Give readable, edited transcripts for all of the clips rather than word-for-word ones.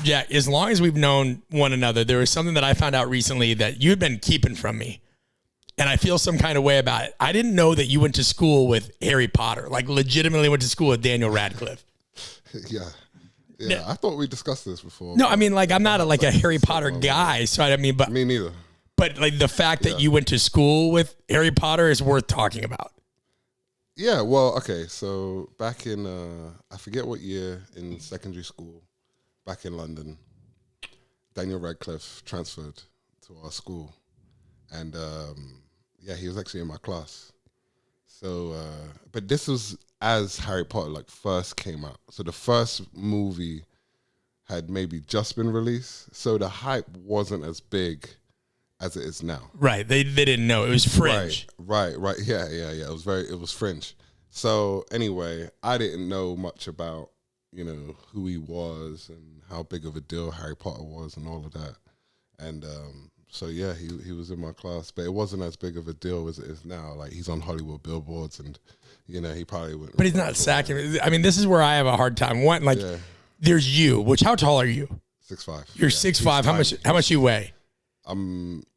Jack, as long as we've known one another, there was something that I found out recently that you'd been keeping from me. And I feel some kind of way about it. I didn't know that you went to school with Harry Potter, like legitimately went to school with Daniel Radcliffe. Yeah, I thought we discussed this before. No, I mean, like, I'm not a Harry Potter guy, so I mean, but me neither. But like the fact that you went to school with Harry Potter is worth talking about. Yeah, well, okay, so back in, I forget what year in secondary school, back in London, Daniel Radcliffe transferred to our school. And, he was actually in my class. So, but this was as Harry Potter, like, first came out. So the first movie had maybe just been released. So the hype wasn't as big as it is now. Right. They didn't know. It was fringe. Right. Yeah. It was fringe. So anyway, I didn't know much about, who he was and how big of a deal Harry Potter was and all of that. And he was in my class, but it wasn't as big of a deal as it is now. Like, he's on Hollywood billboards and, he probably wouldn't. But he's not sacking. I mean, this is where I have a hard time. There's you, which how tall are you? 6'5". You're 6'5". How much you weigh?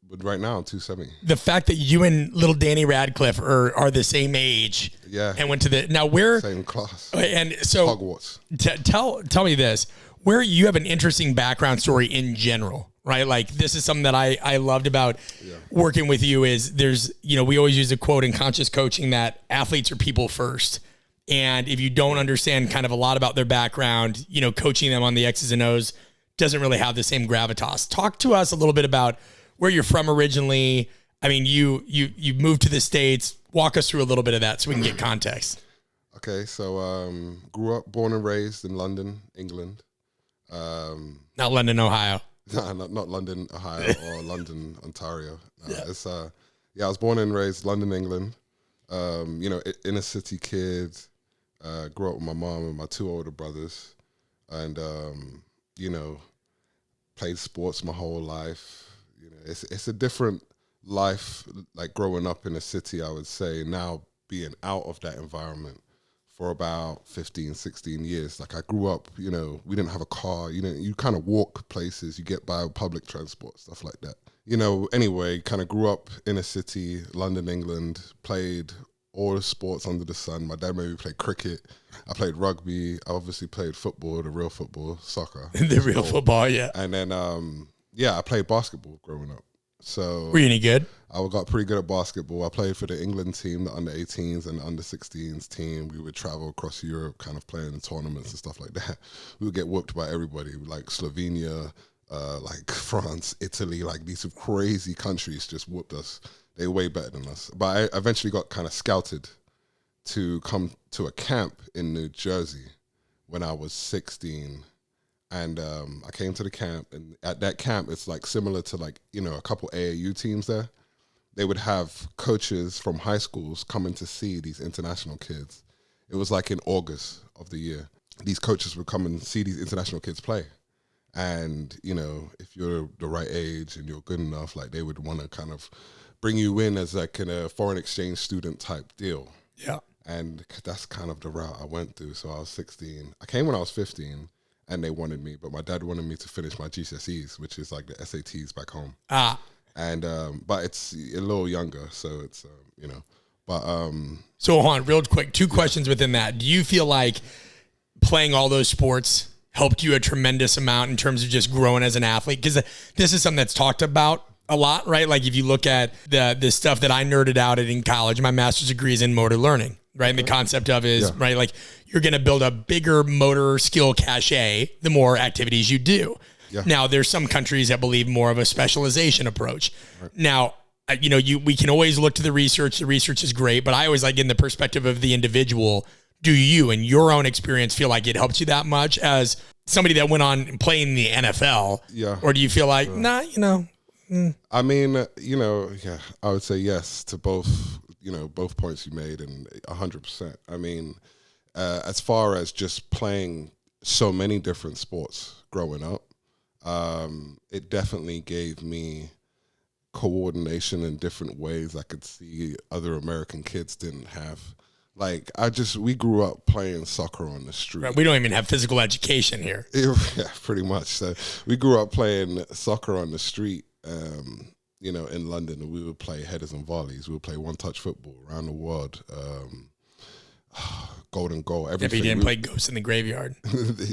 But right now I'm 270. The fact that you and little Danny Radcliffe are the same age, and went to same class, and so Hogwarts. Tell me this: where you have an interesting background story in general, right? Like, this is something that I loved about working with you. Is there's we always use a quote in conscious coaching that athletes are people first, and if you don't understand kind of a lot about their background, coaching them on the X's and O's doesn't really have the same gravitas. Talk to us a little bit about where you're from originally. I mean, you moved to the States. Walk us through a little bit of that so we can get context. Okay, so born and raised in London, England. Not London, Ohio. No, not London, Ohio, or London, Ontario. I was born and raised London, England. Inner city kid. Grew up with my mom and my two older brothers, and played sports my whole life. It's a different life, like growing up in a city, I would say, now being out of that environment for about 15, 16 years. Like, I grew up, we didn't have a car. You kind of walk places, you get by public transport, stuff like that. Anyway, kind of grew up in a city, London, England, played all the sports under the sun. My dad made me play cricket. I played rugby. I obviously played football, the real football, soccer. The real football, yeah. And then, I played basketball growing up. So were you any good? I got pretty good at basketball. I played for the England team, the under 18s and the under 16s team. We would travel across Europe, kind of playing in tournaments and stuff like that. We would get whooped by everybody, like Slovenia, like France, Italy, like these crazy countries just whooped us. They were way better than us. But I eventually got kind of scouted to come to a camp in New Jersey when I was 16. And I came to the camp, and at that camp, it's like similar to a couple AAU teams there. They would have coaches from high schools coming to see these international kids. It was like in August of the year. These coaches would come and see these international kids play. And, if you're the right age and you're good enough, like, they would want to kind of bring you in as like in a foreign exchange student type deal. Yeah. And that's kind of the route I went through. So I was 16. I came when I was 15. And they wanted me, but my dad wanted me to finish my GCSEs, which is like the SATs back home. And but it's a little younger, so it's But so hold on, real quick, two questions within that. Do you feel like playing all those sports helped you a tremendous amount in terms of just growing as an athlete? Because this is something that's talked about a lot, right? Like, if you look at the stuff that I nerded out at in college, my master's degree is in motor learning. Right. And the concept of is, right, like, you're going to build a bigger motor skill cachet the more activities you do. Yeah. Now, there's some countries that believe more of a specialization approach. Right. Now, we can always look to the research. The research is great, but I always like, in the perspective of the individual, do you, in your own experience, feel like it helped you that much as somebody that went on and played in the NFL? Yeah. Or do you feel like, nah, I mean, I would say yes to both. Both points you made, and 100%. I mean, as far as just playing so many different sports growing up, it definitely gave me coordination in different ways I could see other American kids didn't have. Like we grew up playing soccer on the street. Right, we don't even have physical education here. Yeah, pretty much. So we grew up playing soccer on the street, in London, and we would play headers and volleys. We would play one-touch football around the world. Golden goal. If you didn't play Ghosts in the Graveyard.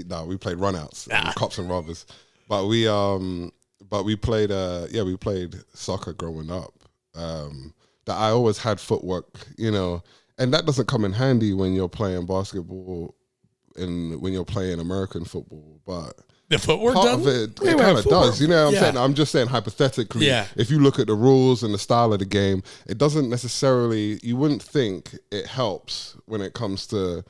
No, we played runouts, cops and robbers. But we played soccer growing up. That I always had footwork, and that doesn't come in handy when you're playing basketball and when you're playing American football. But the footwork part of it kind of does. You know what I'm saying? I'm just saying hypothetically, if you look at the rules and the style of the game, it doesn't necessarily, you wouldn't think it helps when it comes to,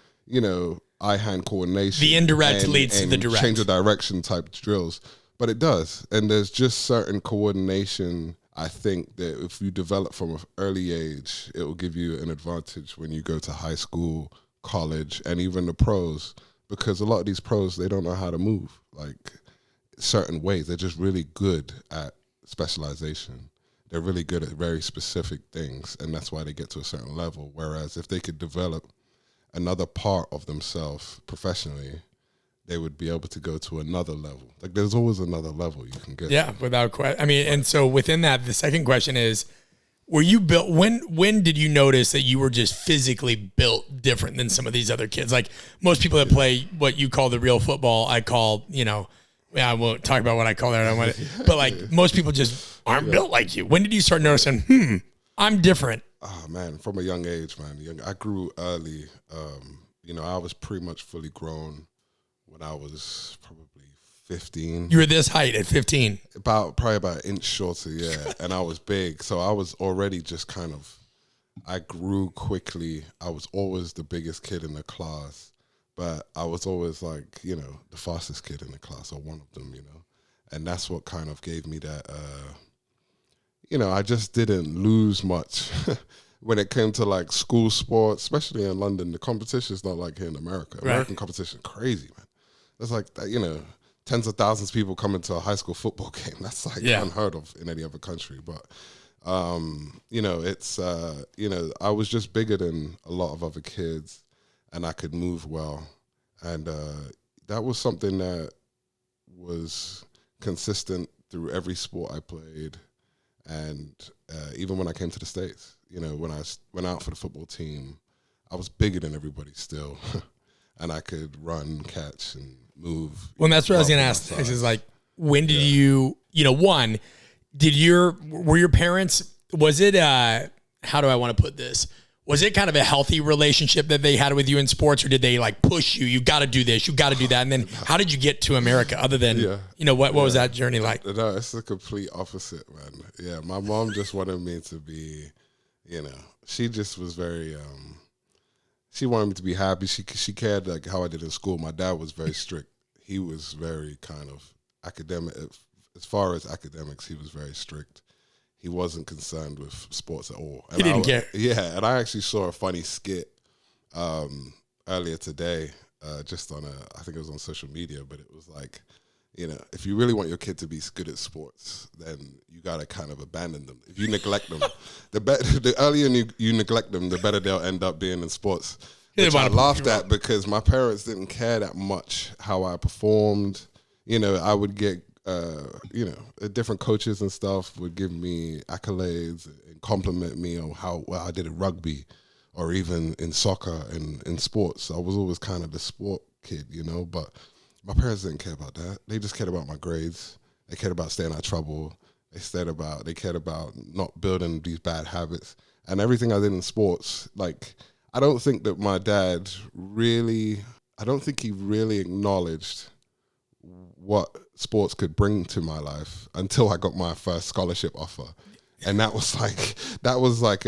eye-hand coordination. The indirect leads to the direct. Change of direction type drills. But it does. And there's just certain coordination, I think, that if you develop from an early age, it will give you an advantage when you go to high school, college, and even the pros. Because a lot of these pros, they don't know how to move like certain ways. They're just really good at specialization. They're really good at very specific things, and that's why they get to a certain level. Whereas if they could develop another part of themselves professionally, they would be able to go to another level. Like there's always another level you can get. Yeah, without question. I mean, and so within that, the second question is, were you built, when did you notice that you were just physically built different than some of these other kids? Like most people that play what you call the real football, I call, I won't talk about what I call that. But like most people just aren't built like you. When did you start noticing, I'm different? Oh man, from a young age, man. I grew early. I was pretty much fully grown when I was probably 15. You were this height at 15? Probably about an inch shorter, yeah. And I was big. So I was already just I grew quickly. I was always the biggest kid in the class. But I was always like, the fastest kid in the class, or one of them, And that's what kind of gave me that, I just didn't lose much. When it came to like school sports, especially in London, the competition is not like here in America. American competition is crazy, man. It's like, tens of thousands of people coming to a high school football game. That's like unheard of in any other country. But, it's, I was just bigger than a lot of other kids, and I could move well. And that was something that was consistent through every sport I played. And even when I came to the States, when I went out for the football team, I was bigger than everybody still. And I could run, catch, and move. Well, that's what I was going to ask. Is like, when did you, were your parents, was it, how do I want to put this? Was it kind of a healthy relationship that they had with you in sports, or did they like push you? You got to do this, you got to do that. And then how did you get to America other than, what was that journey like? No, it's the complete opposite, man. Yeah. My mom just wanted me to be, she just was very, she wanted me to be happy. She cared like how I did in school. My dad was very strict. He was very kind of academic. As far as academics, he was very strict. He wasn't concerned with sports at all. And he didn't care. Yeah, and I actually saw a funny skit earlier today, just on I think it was on social media, but it was like, if you really want your kid to be good at sports, then you got to kind of abandon them. If you neglect them, the earlier you neglect them, the better they'll end up being in sports. Which I laughed at because my parents didn't care that much how I performed. I would get, different coaches and stuff would give me accolades and compliment me on how well I did at rugby or even in soccer and in sports. I was always kind of the sport kid, but my parents didn't care about that. They just cared about my grades. They cared about staying out of trouble. They cared about not building these bad habits. And everything I did in sports, like, I don't think that my dad really acknowledged what sports could bring to my life until I got my first scholarship offer. And that was like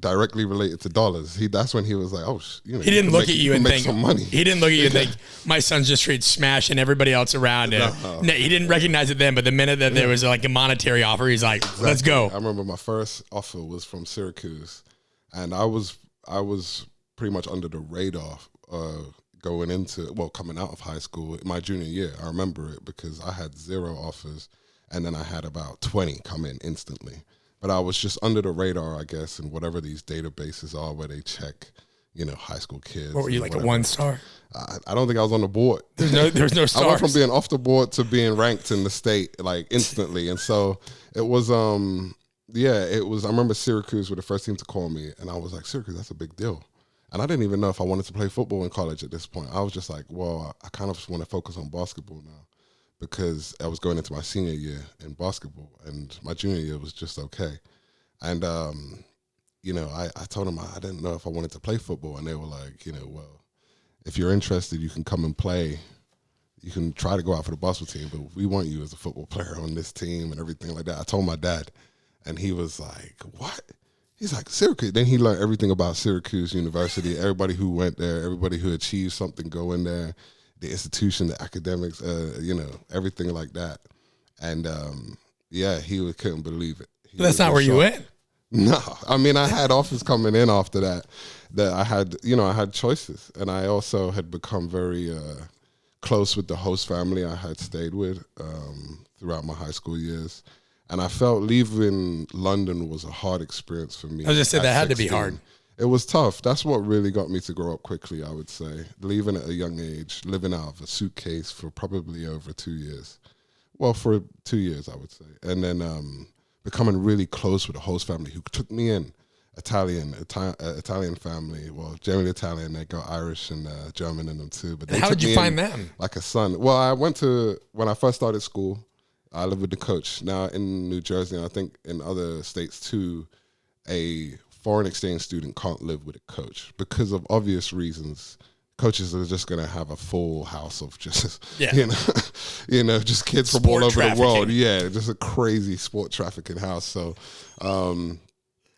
directly related to dollars. That's when he was like, he didn't look at you and think some money. He didn't look at you and think my son's just straight smashing everybody else around. No, he didn't recognize it then, but the minute that there was like a monetary offer, he's like, exactly. Let's go. I remember my first offer was from Syracuse, and I was pretty much under the radar coming out of high school. My junior year, I remember it because I had 0 offers. And then I had about 20 come in instantly. but I was just under the radar, I guess, in whatever these databases are where they check, high school kids. What were you, like a 1-star? I don't think I was on the board. There's no stars. I went from being off the board to being ranked in the state like instantly, and so it was. It was. I remember Syracuse were the first team to call me, and I was like, Syracuse, that's a big deal. And I didn't even know if I wanted to play football in college at this point. I was just like, well, I kind of just want to focus on basketball now, because I was going into my senior year in basketball, and my junior year was just okay. And I told them I didn't know if I wanted to play football, and they were like, well, if you're interested, you can come and play. You can try to go out for the basketball team, but we want you as a football player on this team and everything like that. I told my dad, and he was like, what? He's like, Syracuse. Then he learned everything about Syracuse University, everybody who went there, everybody who achieved something go in there, the institution, the academics, everything like that. And, he couldn't believe it. That's not where you went? No. I mean, I had offers coming in after that I had, I had choices. And I also had become very close with the host family I had stayed with throughout my high school years. And I felt leaving London was a hard experience for me. I was just saying that had to be hard. It was tough. That's what really got me to grow up quickly, I would say. Leaving at a young age, living out of a suitcase for probably over 2 years. Well, for 2 years, I would say. And then becoming really close with the host family who took me in. Italian family. Well, generally Italian. They got Irish and German in them too. But how did you find them? Like a son. Well, I went to, when I first started school, I lived with the coach. Now in New Jersey, and I think in other states too, a foreign exchange student can't live with a coach because of obvious reasons. Coaches are just going to have a full house of just, just kids from all over the world. Yeah, just a crazy sport trafficking house. So,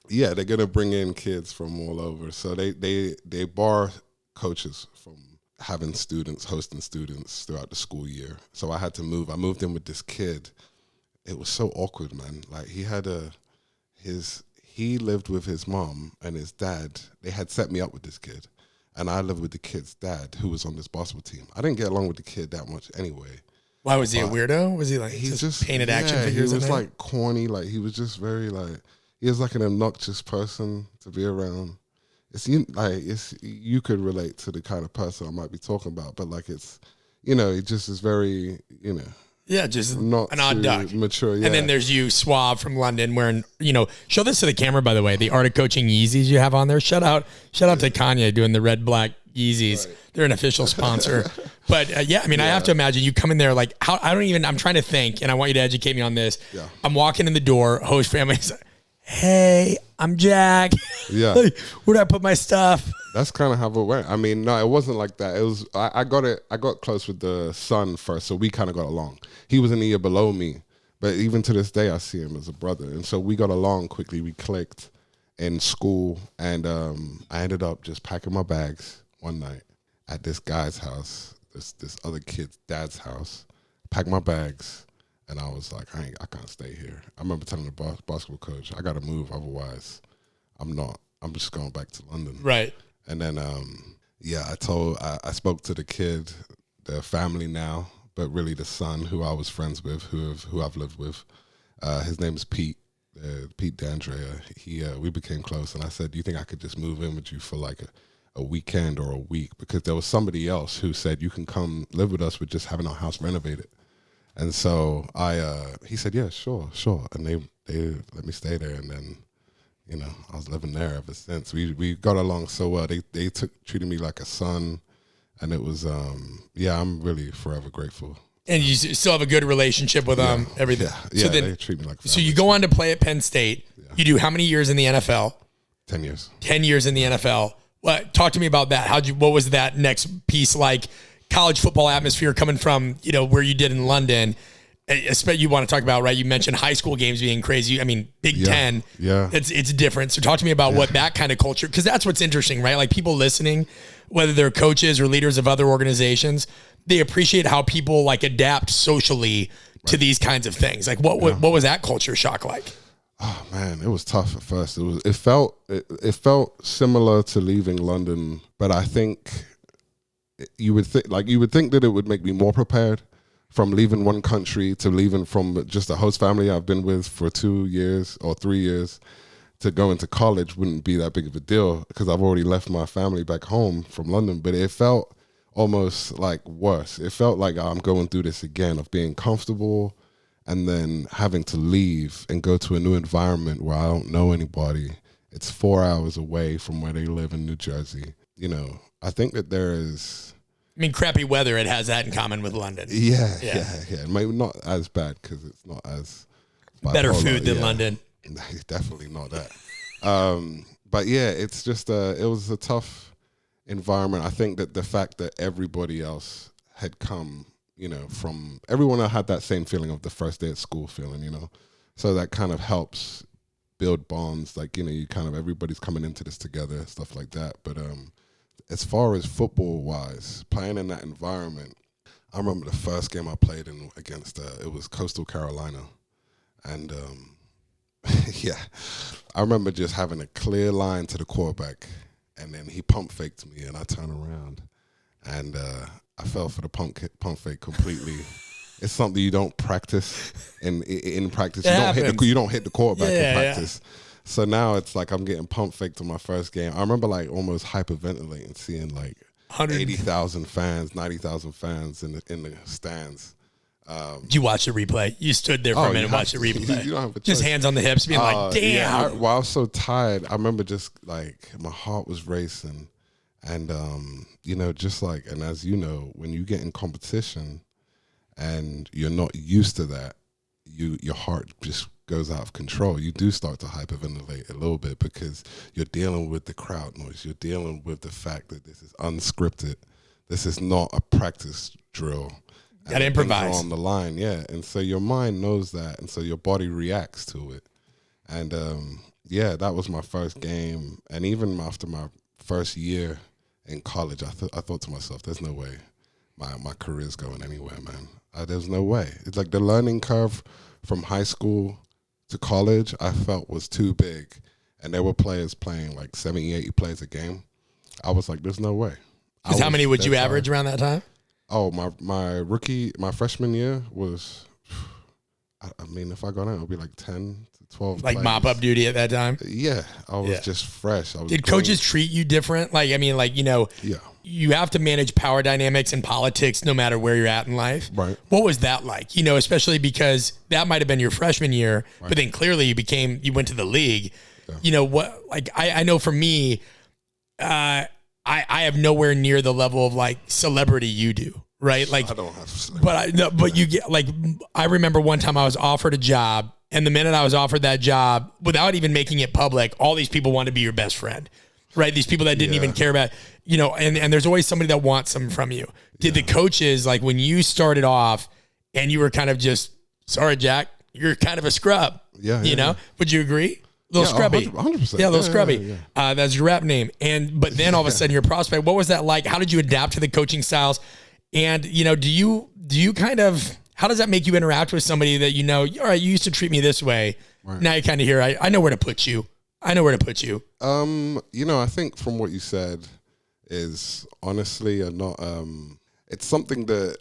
they're going to bring in kids from all over. So they bar coaches from having students, hosting students throughout the school year. So I had to move. I moved in with this kid. It was so awkward, man. Like he lived with his mom and his dad. They had set me up with this kid. And I lived with the kid's dad who was on this basketball team. I didn't get along with the kid that much anyway. Why, was he a weirdo? Was he like, he's just painted action figures? He was like corny. Like he was just very like, he was like an obnoxious person to be around. You could relate to the kind of person I might be talking about, but like it's, it just is very, just not an odd duck. Mature, yeah. And then there's you, suave from London, wearing, show this to the camera, by the way, the Art of Coaching Yeezys you have on there. Shout out to Kanye doing the red, black Yeezys. Right. They're an official sponsor. But I have to imagine you come in there like, I'm trying to think, and I want you to educate me on this. Yeah. I'm walking in the door, host family's like, hey, I'm Jack. Yeah. Like, where do I put my stuff? That's kind of how it went. I mean, no, it wasn't like that. It was, I got close with the son first, so we kind of got along. He was in a year below me, but even to this day, I see him as a brother. And so we got along quickly. We clicked in school, and I ended up just packing my bags one night at this guy's house, this other kid's dad's house. Packed my bags. And I was like, I can't stay here. I remember telling the basketball coach, I got to move, otherwise I'm just going back to London. Right. And then, I spoke to the kid, the family now, but really the son who I was friends with, who I've lived with. His name is Pete D'Andrea. We became close, and I said, do you think I could just move in with you for like a weekend or a week? Because there was somebody else who said, you can come live with us with just having our house renovated. And so he said, yeah, sure. And they let me stay there. And then, I was living there ever since. We got along so well. They treated me like a son. And it was, I'm really forever grateful. And you still have a good relationship with everything. Yeah, so they treat me like family. So you go on to play at Penn State. Yeah. You do how many years in the NFL? 10 years. 10 years in the NFL. Talk to me about that. What was that next piece like? College football atmosphere coming from, where you did in London. You want to talk about, right? You mentioned high school games being crazy. I mean, Big Ten. Yeah. It's different. So talk to me about what that kind of culture, because that's what's interesting, right? Like people listening, whether they're coaches or leaders of other organizations, they appreciate how people like adapt socially to these kinds of things. Like what was that culture shock like? Oh man, it was tough at first. It felt similar to leaving London, but I think you would think that it would make me more prepared, from leaving one country to leaving from just a host family I've been with for 2 years or 3 years to go into college wouldn't be that big of a deal because I've already left my family back home from London. But it felt almost like worse. It felt like I'm going through this again of being comfortable and then having to leave and go to a new environment where I don't know anybody. It's 4 hours away from where they live in New Jersey. You know, I think that there is... I mean, crappy weather, it has that in common with London. Yeah. Maybe not as bad because it's not as... Better food than London. Definitely not that. But yeah, it's just, it was a tough environment. I think that the fact that everybody else had come, you know, from... Everyone had that same feeling of the first day at school feeling, you know. So that kind of helps build bonds, like, you know, you kind of, everybody's coming into this together, stuff like that. But as far as football wise, playing in that environment, I remember the first game I played in against, it was Coastal Carolina. And yeah, I remember just having a clear line to the quarterback, and then he pump faked me, and I turned around, and I fell for the pump fake completely. It's something you don't practice in practice. You don't hit the quarterback in practice. Yeah. So now it's like I'm getting pump faked on my first game. I remember like almost hyperventilating, seeing like 80,000 fans, 90,000 fans in the stands. Did you watch the replay? You stood there for a minute and watched the replay. You don't have a just hands on the hips, being like, damn. Yeah, while I was so tired, I remember just like my heart was racing. And, you know, just like, and as you know, when you get in competition and you're not used to that, your heart just goes out of control. You do start to hyperventilate a little bit because you're dealing with the crowd noise. You're dealing with the fact that this is unscripted. This is not a practice drill. Got to improvise on the line, yeah. And so your mind knows that, and so your body reacts to it. And yeah, that was my first game. And even after my first year in college, I thought to myself, "There's no way my career's going anywhere, man. There's no way." It's like the learning curve from high school to college, I felt was too big, and there were players playing like 70, 80 plays a game. I was like, "There's no way." Because how many would you average around that time? Oh, my freshman year was, I mean, if I got out, it would be like 10 to 12 Like plays. Mop-up duty at that time? Yeah, I was just fresh. Did coaches treat you different? Like, I mean, like, you know, you have to manage power dynamics and politics no matter where you're at in life. Right. What was that like? You know, especially because that might have been your freshman year, but then clearly you went to the league. Yeah. You know, what? Like, I know for me, I have nowhere near the level of like celebrity you do, right? Like, I don't have but you get like, I remember one time I was offered a job, and the minute I was offered that job, without even making it public, all these people wanted to be your best friend, right? These people that didn't even care about, you know, and there's always somebody that wants something from you. Did the coaches, like when you started off and you were kind of just, sorry, Jack, you're kind of a scrub, you know? Would you agree? Little scrubby. 100%. Yeah, little scrubby. Yeah. That's your rap name. But then all of a sudden you're a prospect. What was that like? How did you adapt to the coaching styles? And, you know, do you kind of, how does that make you interact with somebody that, you know, all right, you used to treat me this way. Right. Now you kind of hear, I know where to put you. You know, I think from what you said is honestly it's something that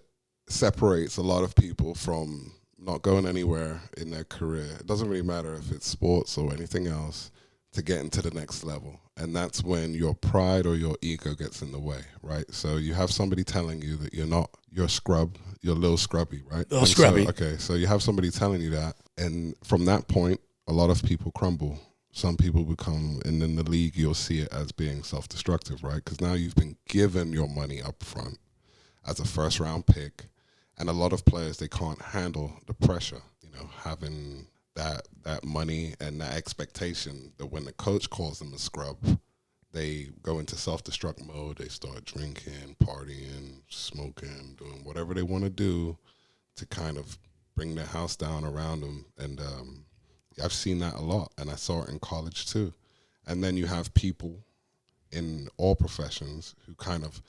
separates a lot of people from not going anywhere in their career. It doesn't really matter if it's sports or anything else to get into the next level. And that's when your pride or your ego gets in the way, right? So you have somebody telling you that you're a scrub, you're a little scrubby, right? Little scrubby. So you have somebody telling you that. And from that point, a lot of people crumble. Some people become, and in the league, you'll see it as being self-destructive, right? Because now you've been given your money up front as a first-round pick. And a lot of players, they can't handle the pressure, you know, having that money and that expectation that when the coach calls them a scrub, they go into self-destruct mode. They start drinking, partying, smoking, doing whatever they want to do to kind of bring their house down around them. And I've seen that a lot, and I saw it in college too. And then you have people in all professions who kind of,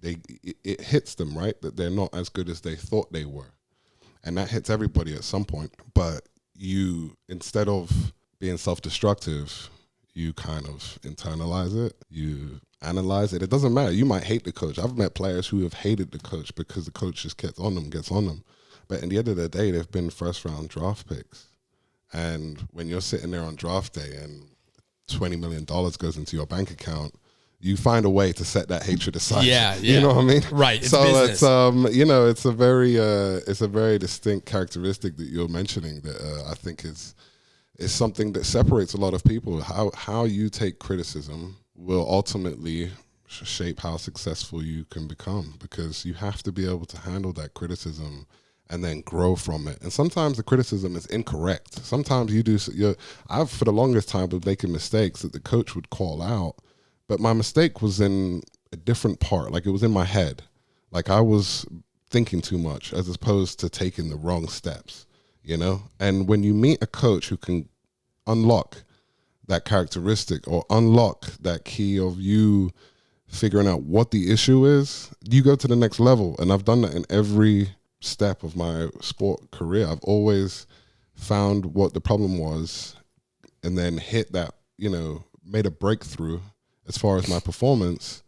it hits them, right, that they're not as good as they thought they were. And that hits everybody at some point. But you, instead of being self-destructive, you kind of internalize it, you analyze it. It doesn't matter. You might hate the coach. I've met players who have hated the coach because the coach just gets on them. But at the end of the day, they've been first round draft picks. And when you're sitting there on draft day and $20 million goes into your bank account, you find a way to set that hatred aside. Yeah. You know what I mean? Right. So business. it's it's a very distinct characteristic that you're mentioning that I think is something that separates a lot of people. How you take criticism will ultimately shape how successful you can become, because you have to be able to handle that criticism and then grow from it. And sometimes the criticism is incorrect. Sometimes I've for the longest time was making mistakes that the coach would call out, but my mistake was in a different part. Like, it was in my head. Like, I was thinking too much as opposed to taking the wrong steps, you know? And when you meet a coach who can unlock that characteristic or unlock that key of you figuring out what the issue is, you go to the next level. And I've done that in every step of my sport career. I've always found what the problem was and then hit that, made a breakthrough as far as my performance.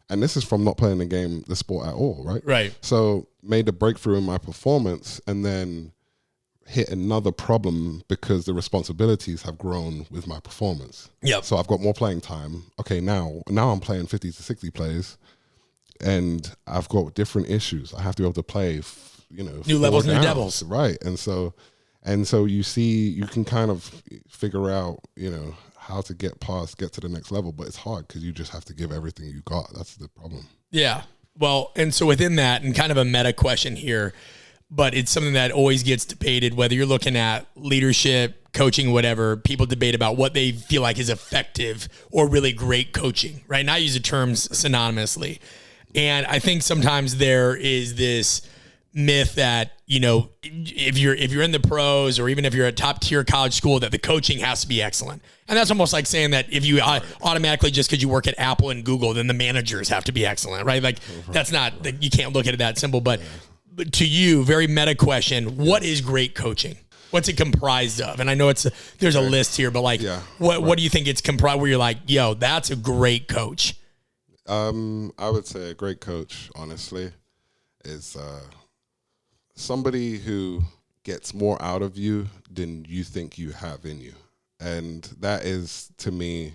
And this is from not playing the sport at all, right? Right. So made a breakthrough in my performance and then hit another problem because the responsibilities have grown with my performance. Yep. So I've got more playing time. Okay, now I'm playing 50 to 60 plays and I've got different issues. I have to be able to play, new levels, new devils. Right. And so you can kind of figure out, how to get to the next level, but it's hard because you just have to give everything you got. That's the problem. Yeah. Well, and so within that, and kind of a meta question here, but it's something that always gets debated, whether you're looking at leadership, coaching, whatever, people debate about what they feel like is effective or really great coaching, right? And I use the terms synonymously. And I think sometimes there is this myth that, if you're in the pros or even if you're at top tier college school, that the coaching has to be excellent. And that's almost like saying that if you automatically, just because you work at Apple and Google, then the managers have to be excellent, right? Like that's not, you can't look at it that simple, but to you, very meta question, what is great coaching? What's it comprised of? And I know there's a list here, but what do you think it's comprised where you're like, yo, that's a great coach? I would say a great coach, honestly, is somebody who gets more out of you than you think you have in you. And that is, to me,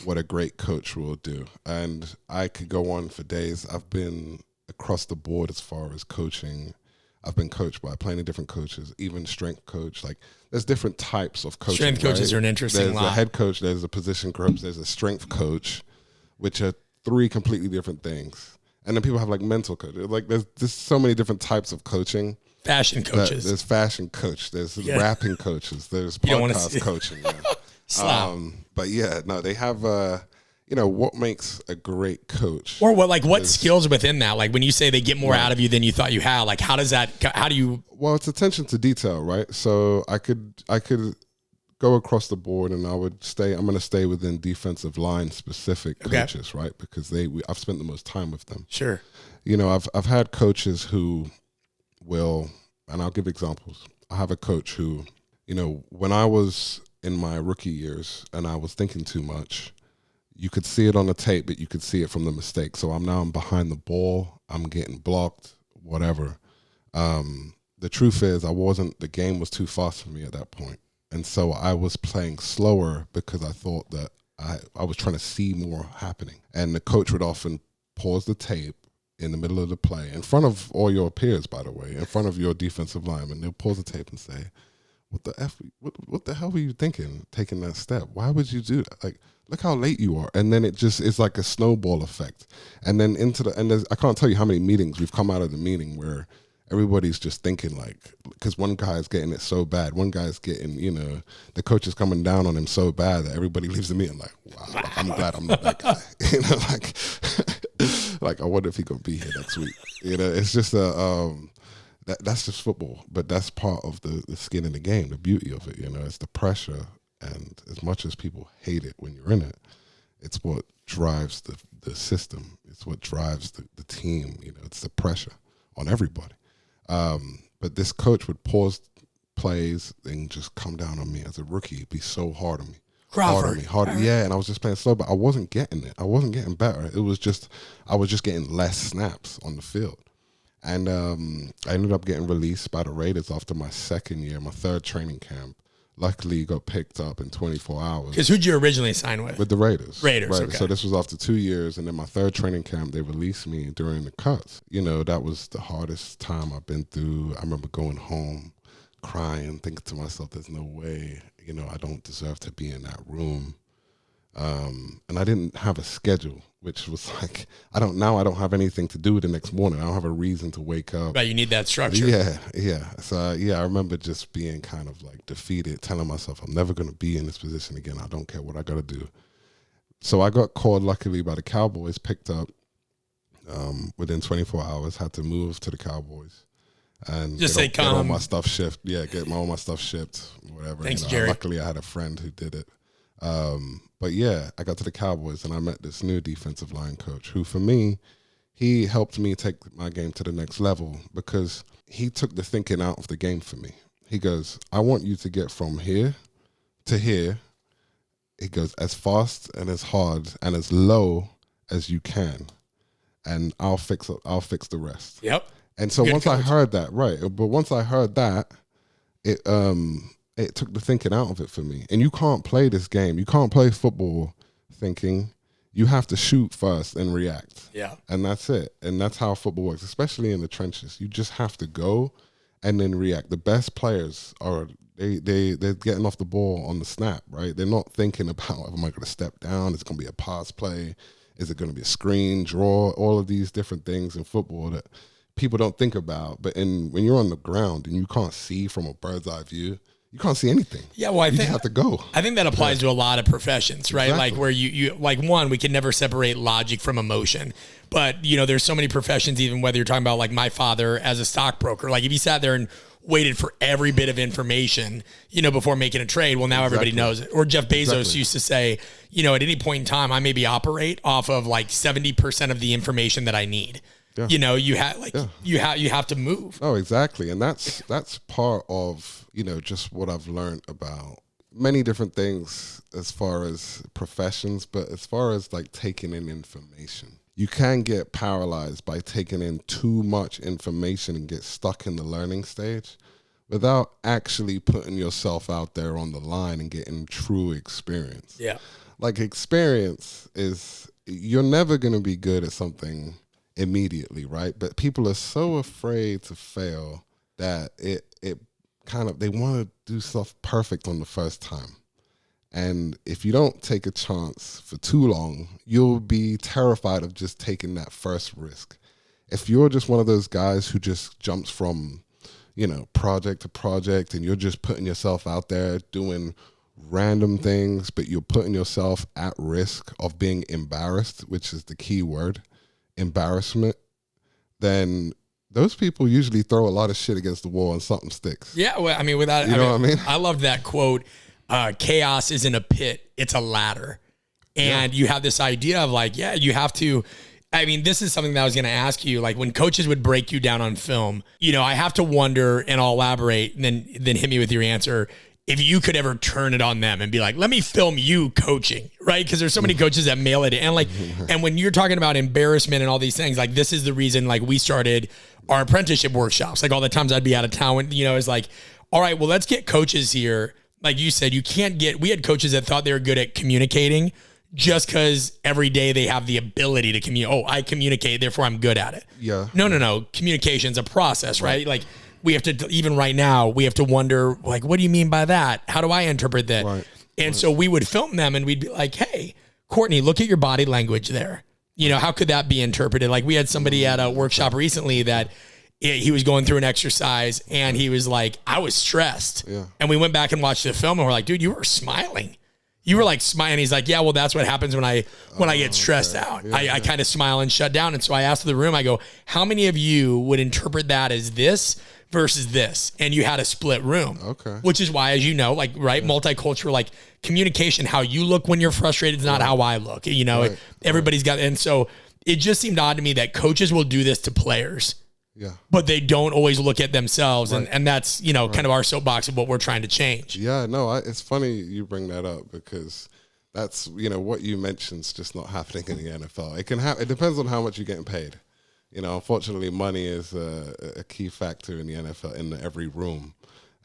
what a great coach will do. And I could go on for days. I've been across the board as far as coaching. I've been coached by plenty of different coaches, even strength coach. Like, there's different types of coaching. Strength coaches are an interesting There's a head coach, there's a position coach, there's a strength coach, which are three completely different things. And then people have like mental coaches. Like, there's just so many different types of coaching. Fashion coaches. There's fashion coach. There's rapping coaches. There's podcast coaching. But yeah, no, they have, what makes a great coach. Or what skills within that? Like when you say they get more out of you than you thought you had, like how do you? Well, it's attention to detail, right? So I could go across the board and I'm going to stay within defensive line specific coaches, right? Because I've spent the most time with them. Sure. I've had coaches who will, and I'll give examples. I have a coach who, when I was in my rookie years and I was thinking too much, you could see it on the tape, but you could see it from the mistake. So I'm behind the ball. I'm getting blocked, whatever. The truth is the game was too fast for me at that point. And so I was playing slower because I thought that I was trying to see more happening. And the coach would often pause the tape in the middle of the play, in front of all your peers, by the way, in front of your defensive lineman. They'll pause the tape and say, what the hell were you thinking, taking that step? Why would you do that? Like, look how late you are. And then it's like a snowball effect. And then I can't tell you how many meetings we've come out of the meeting where everybody's just thinking because one guy's getting it so bad. One guy's getting, the coach is coming down on him so bad that everybody leaves the meeting like, wow, I'm glad I'm not that guy. Like I wonder if he gonna be here next week. It's just that's just football, but that's part of the skin in the game, the beauty of it. It's the pressure, and as much as people hate it when you're in it, it's what drives the system. It's what drives the team. It's the pressure on everybody. But this coach would pause plays and just come down on me as a rookie. It'd be so hard on me. Crawford. Hard. Yeah, and I was just playing slow, but I wasn't getting it. I wasn't getting better. I was just getting less snaps on the field. And I ended up getting released by the Raiders after my second year, my third training camp. Luckily, got picked up in 24 hours. Because who'd you originally sign with? With the Raiders. Raiders, okay. So this was after 2 years, and then my third training camp, they released me during the cuts. You know, that was the hardest time I've been through. I remember going home, crying, thinking to myself, there's no way, you know, I don't deserve to be in that room. And I didn't have a schedule, which was like, I don't have anything to do the next morning. I don't have a reason to wake up. Right, you need that structure. Yeah. So, I remember just being kind of like defeated, telling myself, I'm never going to be in this position again. I don't care what I got to do. So I got called, luckily, by the Cowboys, picked up within 24 hours, had to move to the Cowboys. And just get all my stuff shipped. Yeah, get all my stuff shipped, whatever. Thanks, Jerry. Luckily, I had a friend who did it. But yeah, I got to the Cowboys and I met this new defensive line coach who, for me, he helped me take my game to the next level because he took the thinking out of the game for me. He goes, I want you to get from here to here. He goes, as fast and as hard and as low as you can. And I'll fix the rest. Yep. And so once I heard that, once I heard that, it took the thinking out of it for me. And you can't play this game. You can't play football thinking. You have to shoot first and react. Yeah. And that's it. And that's how football works, especially in the trenches. You just have to go and then react. The best players are they're getting off the ball on the snap, right? They're not thinking about, am I going to step down? It's going to be a pass play. Is it going to be a screen, draw? All of these different things in football that people don't think about. But when you're on the ground and you can't see from a bird's eye view, you can't see anything. Yeah, well, you just have to go. I think that applies to a lot of professions, right? Exactly. Like where you like one, we can never separate logic from emotion. But, you know, there's so many professions, even whether you're talking about like my father as a stockbroker, like if he sat there and waited for every bit of information, you know, before making a trade, well, now everybody knows it. Or Jeff Bezos used to say, you know, at any point in time, I maybe operate off of like 70% of the information that I need. Yeah. You know, you have to move. Oh, exactly. And that's part of, you know, just what I've learned about many different things as far as professions, but as far as like taking in information. You can get paralyzed by taking in too much information and get stuck in the learning stage without actually putting yourself out there on the line and getting true experience. Yeah. Like experience is, you're never going to be good at something immediately, right? But people are so afraid to fail that it kind of, they want to do stuff perfect on the first time. And if you don't take a chance for too long, you'll be terrified of just taking that first risk. If you're just one of those guys who just jumps from, you know, project to project and you're just putting yourself out there doing random things, but you're putting yourself at risk of being embarrassed, which is the key word, embarrassment, then those people usually throw a lot of shit against the wall and something sticks. Yeah, well, I mean, what I mean? I love that quote. Chaos isn't a pit, it's a ladder. And you have this idea of like, yeah, you have to, I mean, this is something that I was going to ask you, like when coaches would break you down on film, you know, I have to wonder, and I'll elaborate and then hit me with your answer, if you could ever turn it on them and be like, let me film you coaching, right? Because there's so many coaches that mail it in. And like, and when you're talking about embarrassment and all these things, like this is the reason like we started our apprenticeship workshops. Like all the times I'd be out of town, when, you know, it's like, all right, well, let's get coaches here. Like you said, we had coaches that thought they were good at communicating just because every day they have the ability to communicate. Oh, I communicate, therefore I'm good at it. Yeah. No. Communication's a process, right? Like we have to, even right now, we have to wonder, like, what do you mean by that? How do I interpret that? Right. And so we would film them and we'd be like, hey, Courtney, look at your body language there. You know, how could that be interpreted? Like we had somebody at a workshop recently that he was going through an exercise and he was like, I was stressed. Yeah. And we went back and watched the film and we're like, dude, you were smiling. You were like smiling. He's like, yeah, well, that's what happens when I get stressed out. Yeah, I kind of smile and shut down. And so I asked the room, I go, how many of you would interpret that as this versus this? And you had a split room. Okay. Which is why, as you know, like, right, multicultural, like communication, how you look when you're frustrated is not how I look. You know, everybody's got, and so it just seemed odd to me that coaches will do this to players. Yeah. But they don't always look at themselves. Right. And that's, you know, kind of our soapbox of what we're trying to change. Yeah, no, it's funny you bring that up because that's, you know, what you mentioned is just not happening in the NFL. It can happen. It depends on how much you're getting paid. unfortunately, money is a key factor in the NFL in every room.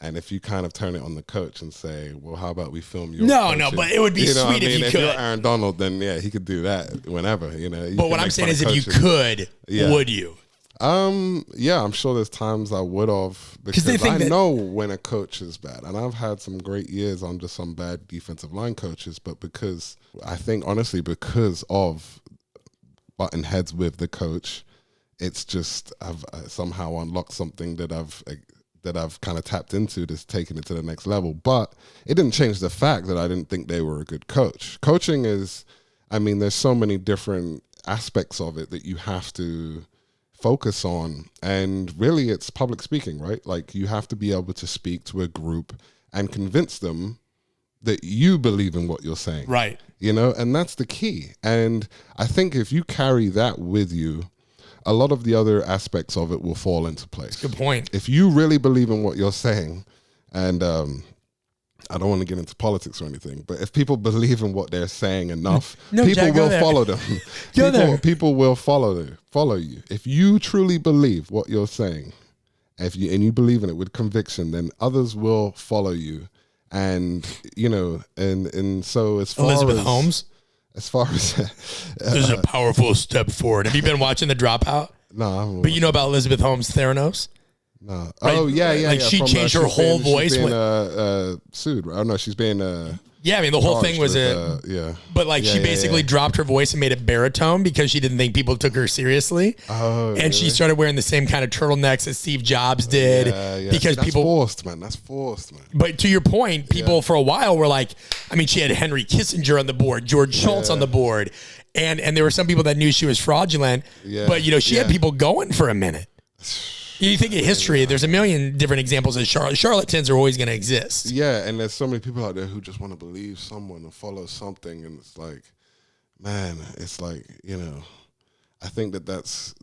And if you kind of turn it on the coach and say, well, how about we film your No, but it would be sweet if you if could. you're Aaron Donald, then yeah, he could do that whenever, But what I'm saying is if you could, would you? Yeah, I'm sure there's times I would have, because I know when a coach is bad. And I've had some great years under some bad defensive line coaches, but because I think, honestly, because of button heads with the coach, it's just I've somehow unlocked something that I've kind of tapped into that's taken it to the next level. But it didn't change the fact that I didn't think they were a good coach. Coaching is, there's so many different aspects of it that you have to focus on. And really, it's public speaking, right? Like, you have to be able to speak to a group and convince them that you believe in what you're saying. Right. And that's the key. And I think if you carry that with you, a lot of the other aspects of it will fall into place. Good point. If you really believe in what you're saying, and I don't want to get into politics or anything, but if people believe in what they're saying enough, people will follow them. People will follow you. If you truly believe what you're saying, and you believe in it with conviction, then others will follow you. And and so as far Elizabeth as Holmes. As far as this is a powerful step forward. Have you been watching The Dropout? No, but you know about Elizabeth Holmes Theranos? No. Right? Oh yeah. Like she changed her whole voice. She's being sued. Oh no, she's being yeah. The whole thing was But she basically dropped her voice and made it baritone because she didn't think people took her seriously. Oh, and she started wearing the same kind of turtlenecks that Steve Jobs did. Because that's people forced, man. That's forced, man. But to your point, people for a while were like, she had Henry Kissinger on the board, George Shultz on the board, and there were some people that knew she was fraudulent. Yeah. But she had people going for a minute. You think of history, there's a million different examples of charlatans are always going to exist. Yeah, and there's so many people out there who just want to believe someone and follow something, and it's like, man, it's like, I think that's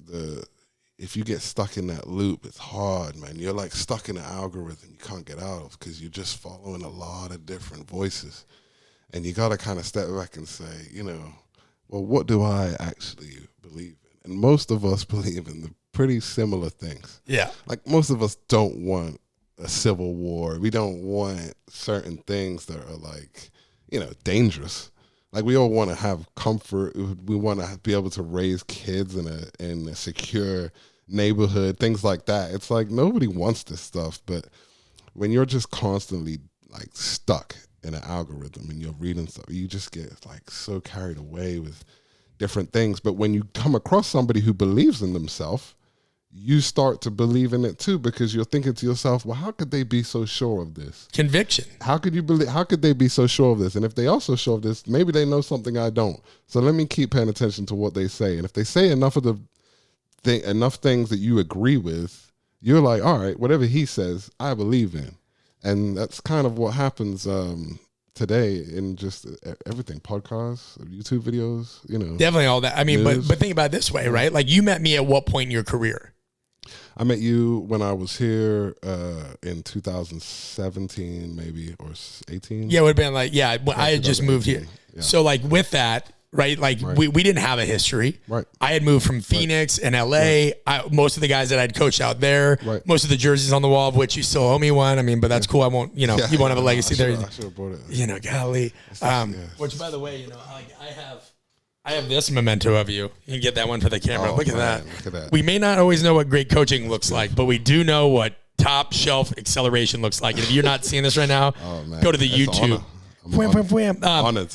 if you get stuck in that loop, it's hard, man. You're like stuck in an algorithm you can't get out of because you're just following a lot of different voices. And you got to kind of step back and say, well, what do I actually believe in? And most of us believe in the pretty similar things. Yeah. Like, most of us don't want a civil war. We don't want certain things that are like, dangerous. Like, we all want to have comfort. We want to be able to raise kids in a secure neighborhood, things like that. It's like nobody wants this stuff. But when you're just constantly like stuck in an algorithm and you're reading stuff, you just get like so carried away with different things. But when you come across somebody who believes in themselves, you start to believe in it too, because you're thinking to yourself, well, how could they be so sure of this? Conviction. How could they be so sure of this? And if they also sure of this, maybe they know something I don't. So let me keep paying attention to what they say. And if they say enough things that you agree with, you're like, all right, whatever he says, I believe in. And that's kind of what happens today in just everything, podcasts, YouTube videos, Definitely all that. But think about it this way, right? Like, you met me at what point in your career? I met you when I was here in 2017, maybe, or 18. Yeah, it would have been like, I had just moved here. Yeah. So, like, with that, right, like, we didn't have a history. Right. I had moved from Phoenix and LA. Most of the guys that I'd coached out there, most of the jerseys on the wall, of which you still owe me one. But that's cool. I won't, you won't have a legacy there. I should have brought it. Golly. Which, by the way, I have this memento of you. You can get that one for the camera. Look at that. We may not always know what great coaching looks like, but we do know what top shelf acceleration looks like. And if you're not seeing this right now, go to the YouTube. Honored.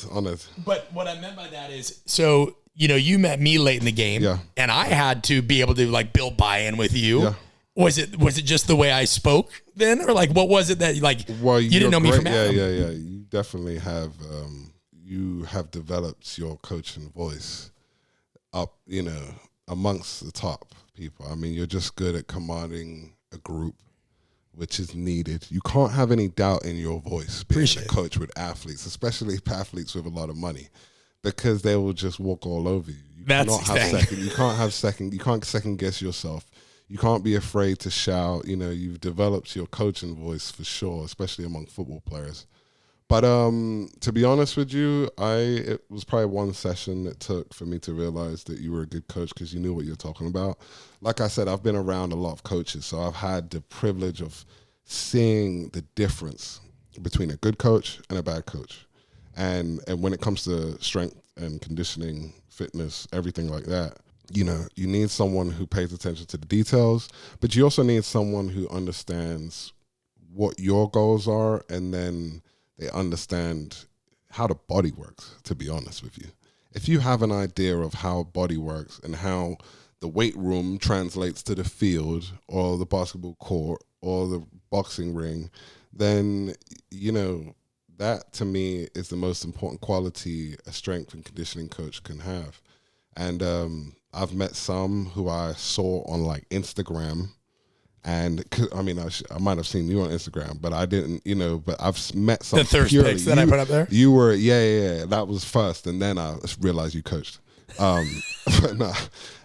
But what I meant by that is, so, you met me late in the game, and I had to be able to like build buy-in with you. Yeah. Was it just the way I spoke then, or like what was it that you didn't know me from Adam? Yeah. You definitely have. You have developed your coaching voice up, amongst the top people. You're just good at commanding a group, which is needed. You can't have any doubt in your voice being a coach with athletes, especially athletes with a lot of money, because they will just walk all over you. You can't second guess yourself. You can't be afraid to shout. You've developed your coaching voice for sure, especially among football players. But to be honest with you, it was probably one session it took for me to realize that you were a good coach because you knew what you're talking about. Like I said, I've been around a lot of coaches, so I've had the privilege of seeing the difference between a good coach and a bad coach. And when it comes to strength and conditioning, fitness, everything like that, you need someone who pays attention to the details, but you also need someone who understands what your goals are, and then they understand how the body works, to be honest with you. If you have an idea of how body works and how the weight room translates to the field or the basketball court or the boxing ring, then, that to me is the most important quality a strength and conditioning coach can have. And I've met some who I saw on like Instagram. And I might have seen you on Instagram, but I didn't, but I've met some. The thirst pics that I put up there? You were, yeah. That was first. And then I realized you coached. But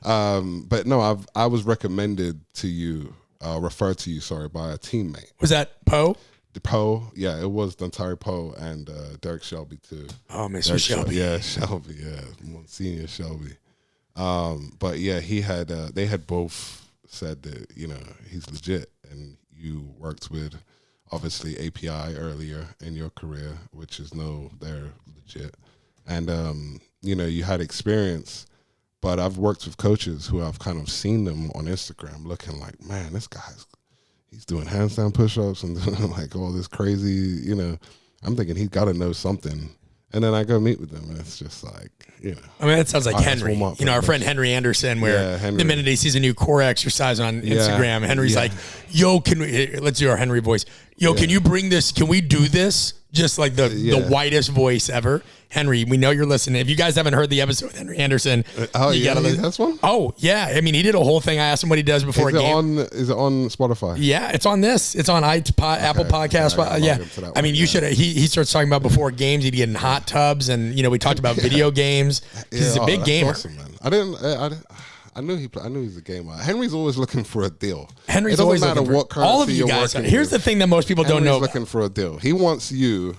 no, I was recommended to you, referred to you, by a teammate. Was that Poe? The Poe, yeah, it was Dontari Poe and Derek Shelby too. Oh, Mr. Shelby. Shelby, Senior Shelby. But yeah, they had both said that, he's legit, and you worked with obviously API earlier in your career, which is they're legit. And, you had experience, but I've worked with coaches who I've kind of seen them on Instagram looking like, man, this he's doing handstand push-ups and doing like all this crazy, I'm thinking he's got to know something. And then I go meet with them, and it's just like, that sounds like Henry. Our friend Henry Anderson, where the minute he sees a new core exercise on Instagram, Henry's like, yo, let's do our Henry voice. Yo, can you bring this? Can we do this? Just like the whitest voice ever. Henry, we know you're listening. If you guys haven't heard the episode with Henry Anderson, you gotta listen. That's one? Oh, yeah. He did a whole thing. I asked him what he does before a game. Is it on Spotify? Yeah, it's on this. It's on Apple Podcasts. You should. He starts talking about before games, he'd get in hot tubs, and we talked about video games. He's a big gamer. Awesome, man. I knew he's a gamer. Henry's always looking for a deal. Henry's always looking for what currency all of you guys. Here's the thing that most people don't know. He's looking for a deal. He wants to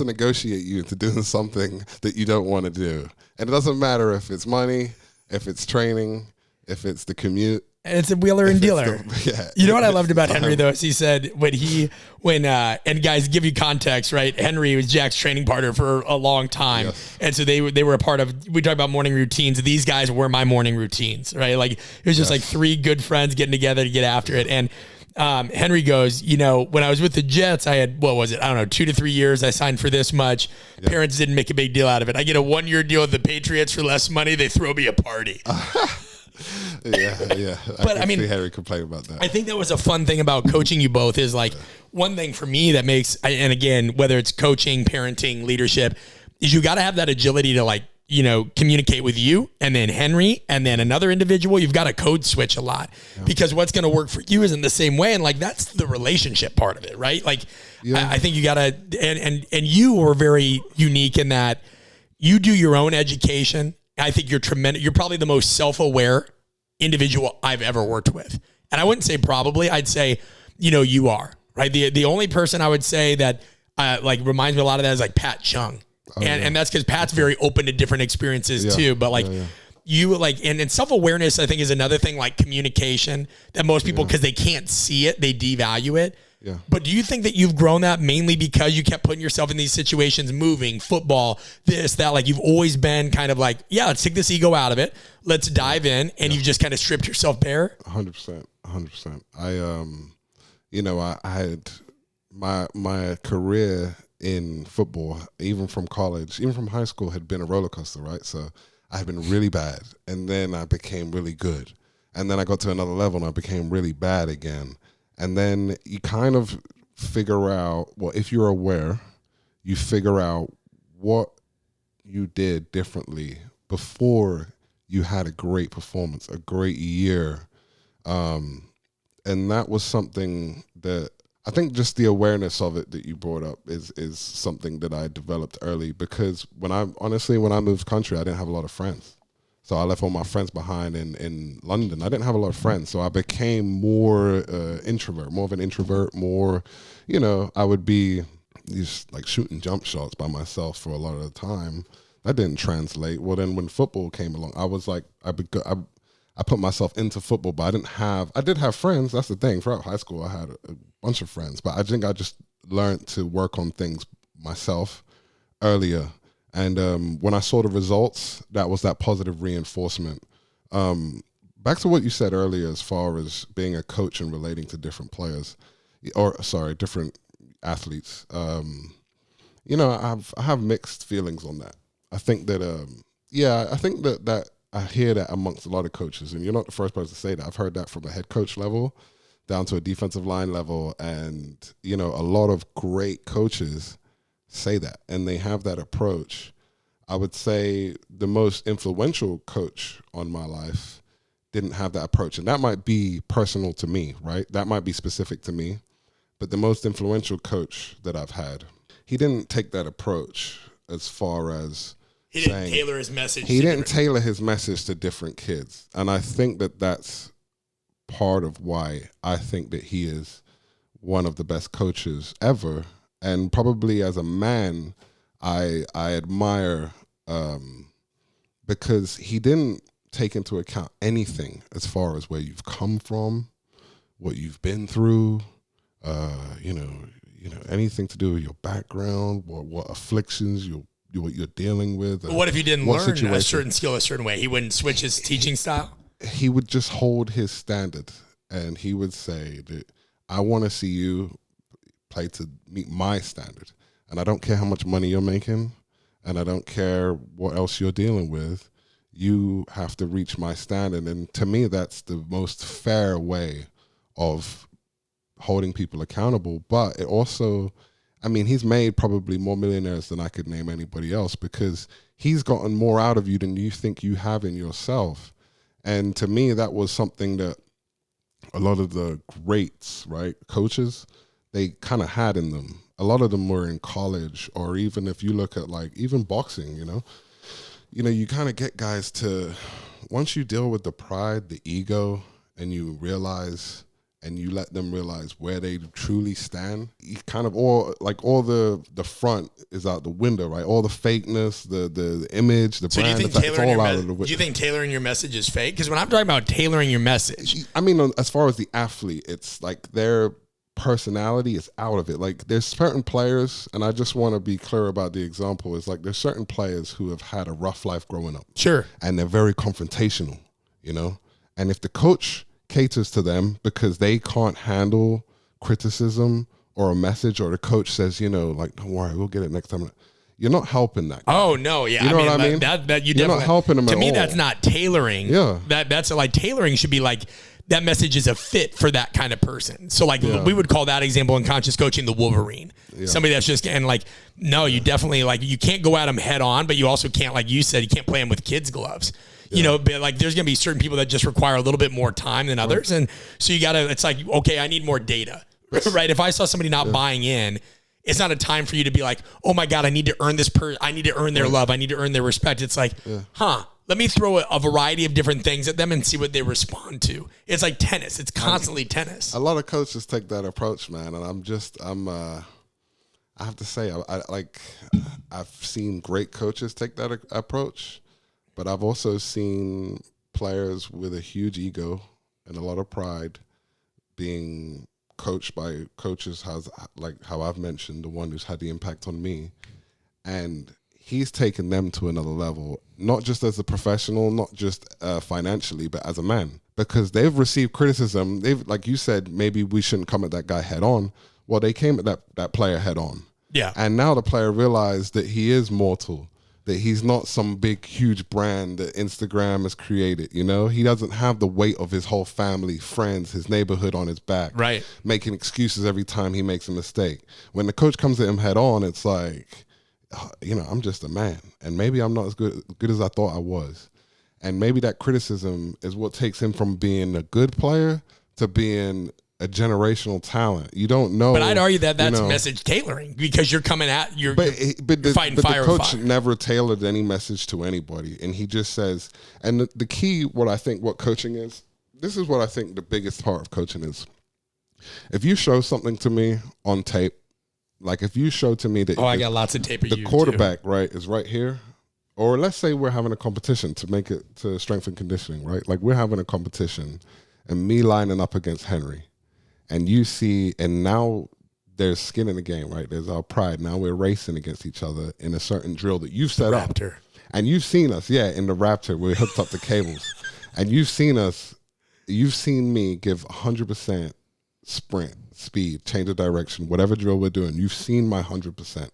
negotiate you into doing something that you don't want to do. And it doesn't matter if it's money, if it's training, if it's the commute. And it's a wheeler and dealer. You know what I loved about Henry, though, is he said and guys, give you context, right? Henry was Jack's training partner for a long time. Yes. And so they were a part of, we talk about morning routines. These guys were my morning routines, right? Like it was just like three good friends getting together to get after it. And Henry goes, when I was with the Jets, I had, 2 to 3 years. I signed for this much. Yep. Parents didn't make a big deal out of it. I get a 1-year deal with the Patriots for less money. They throw me a party. Yeah. But I mean, see Henry complain about that. I think that was a fun thing about coaching you both is like one thing for me that makes, and again, whether it's coaching, parenting, leadership, is you got to have that agility to communicate with you and then Henry and then another individual. You've got to code switch a lot because what's going to work for you isn't the same way. And that's the relationship part of it, right? I think you got to, and you were very unique in that you do your own education. I think you're tremendous. You're probably the most self-aware individual I've ever worked with. And I wouldn't say probably, I'd say, you are, right? The only person I would say that reminds me a lot of that is Pat Chung. And that's because Pat's very open to different experiences too. But you and self-awareness, I think, is another thing, like communication, that most people, because they can't see it, they devalue it. Yeah. But do you think that you've grown that mainly because you kept putting yourself in these situations, moving, football, this, that, you've always been kind of let's take this ego out of it. Let's dive in. And you've just kind of stripped yourself bare? 100%. I had my career in football, even from college, even from high school, had been a roller coaster, right? So I had been really bad, and then I became really good. And then I got to another level, and I became really bad again. And then you kind of figure out, if you're aware, you figure out what you did differently before you had a great performance, a great year. And that was something that I think just the awareness of it that you brought up is something that I developed early, because when I moved country, I didn't have a lot of friends. So I left all my friends behind in London. I didn't have a lot of friends. So I became more of an introvert, more, I would be, just like shooting jump shots by myself for a lot of the time. That didn't translate. Well, then when football came along, I was like, I put myself into football, but I did have friends. That's the thing. Throughout high school, I had a bunch of friends, but I think I just learned to work on things myself earlier. And when I saw the results, that was that positive reinforcement. Back to what you said earlier, as far as being a coach and relating to different players, different athletes. I have mixed feelings on that. I think that, I think that I hear that amongst a lot of coaches, and you're not the first person to say that. I've heard that from a head coach level down to a defensive line level, and, a lot of great coaches say that, and they have that approach. I would say the most influential coach on my life didn't have that approach, and that might be personal to me, right? That might be specific to me, but the most influential coach that I've had, he didn't take that approach as far as he didn't tailor his message. He didn't tailor his message to different kids. And I think that that's part of why I think that he is one of the best coaches ever. And probably as a man, I admire because he didn't take into account anything as far as where you've come from, what you've been through, anything to do with your background, what afflictions what you're dealing with. But what if you didn't learn a certain skill a certain way? He wouldn't switch his teaching style? He would just hold his standard, and he would say that I want to see you play to meet my standard, and I don't care how much money you're making, and I don't care what else you're dealing with. You have to reach my standard, and to me, that's the most fair way of holding people accountable. But it also, he's made probably more millionaires than I could name anybody else, because he's gotten more out of you than you think you have in yourself. And to me, that was something that a lot of the greats, right, coaches, they kind of had in them. A lot of them were in college, or even if you look at even boxing, you kind of get guys to, once you deal with the pride, the ego, and you realize, and you let them realize where they truly stand, you kind of all the front is out the window, right? All the fakeness, the image, the brand, it's all out of the window. Do you think tailoring your message is fake? Because when I'm talking about tailoring your message, as far as the athlete, it's like their personality is out of it. Like there's certain players, and I just want to be clear about the example, is like there's certain players who have had a rough life growing up. Sure. And they're very confrontational, and if the coach caters to them because they can't handle criticism or a message, or the coach says, don't worry, we'll get it next time, you're not helping that guy. Oh no, yeah. You know what I mean? You're not helping them at all. To me, that's not tailoring. Yeah. That's like tailoring should be like, that message is a fit for that kind of person. So we would call that example in conscious coaching the Wolverine. Yeah. Somebody that's just getting no, you definitely you can't go at them head on, but you also can't, like you said, you can't play them with kids' gloves. Yeah. But there's going to be certain people that just require a little bit more time than others. Right. And so it's like, okay, I need more data, right? If I saw somebody not buying in, it's not a time for you to be like, oh my God, I need to earn this I need to earn their love. I need to earn their respect. It's like, let me throw a variety of different things at them and see what they respond to. It's like tennis. It's constantly tennis. A lot of coaches take that approach, man. And I have to say, I've seen great coaches take that approach, but I've also seen players with a huge ego and a lot of pride being coached by coaches how I've mentioned, the one who's had the impact on me. And he's taken them to another level, not just as a professional, not just financially, but as a man. Because they've received criticism. They've, like you said, maybe we shouldn't come at that guy head on. Well, they came at that player head on. Yeah. And now the player realized that he is mortal, that he's not some big, huge brand that Instagram has created, He doesn't have the weight of his whole family, friends, his neighborhood on his back. Right. Making excuses every time he makes a mistake. When the coach comes at him head on, it's like, I'm just a man, and maybe I'm not as good as I thought I was. And maybe that criticism is what takes him from being a good player to being a generational talent. You don't know. But I'd argue that's message tailoring, because you're coming at you're fighting fire. The coach never tailored any message to anybody, and he just says. And the key, what coaching is, this is what I think the biggest part of coaching is. If you show something to me on tape, Like if you show to me that I got lots of tape of the you quarterback, right, is right here, or let's say we're having a competition to make it to strength and conditioning, right? Like we're having a competition and me lining up against Henry, and you see, and now there's skin in the game, right? There's our pride. Now we're racing against each other in a certain drill that you've set up. Raptor. And you've seen us, in the Raptor, we're hooked up to cables. And you've seen me give 100% sprint, speed, change of direction, whatever drill we're doing. You've seen my 100%.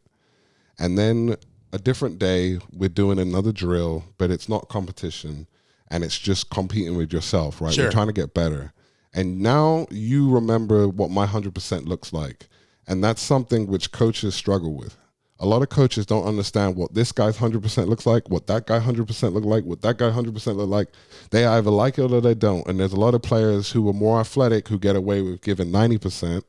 And then a different day, we're doing another drill, but it's not competition, and it's just competing with yourself, right? Sure. We're trying to get better. And now you remember what my 100% looks like. And that's something which coaches struggle with. A lot of coaches don't understand what this guy's 100% looks like, what that guy 100% look like, what that guy 100% look like. They either like it or they don't. And there's a lot of players who are more athletic who get away with giving 90%.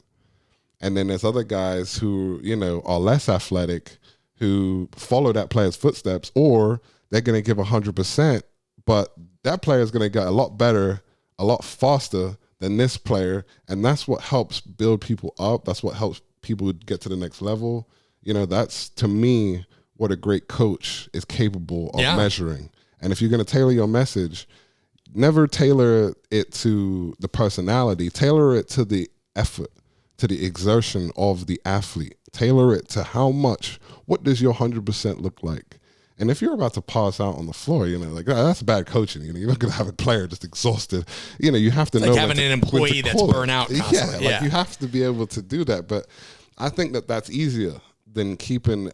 And then there's other guys who, are less athletic who follow that player's footsteps, or they're going to give 100%, but that player is going to get a lot better, a lot faster than this player. And that's what helps build people up. That's what helps people get to the next level. That's, to me, what a great coach is capable of measuring. And if you're going to tailor your message, never tailor it to the personality. Tailor it to the effort, to the exertion of the athlete. Tailor it to what does your 100% look like? And if you're about to pass out on the floor, that's bad coaching. You're not going to have a player just exhausted. You have to know. Like having an employee that's burnt out constantly. You have to be able to do that. But I think that that's easier than keeping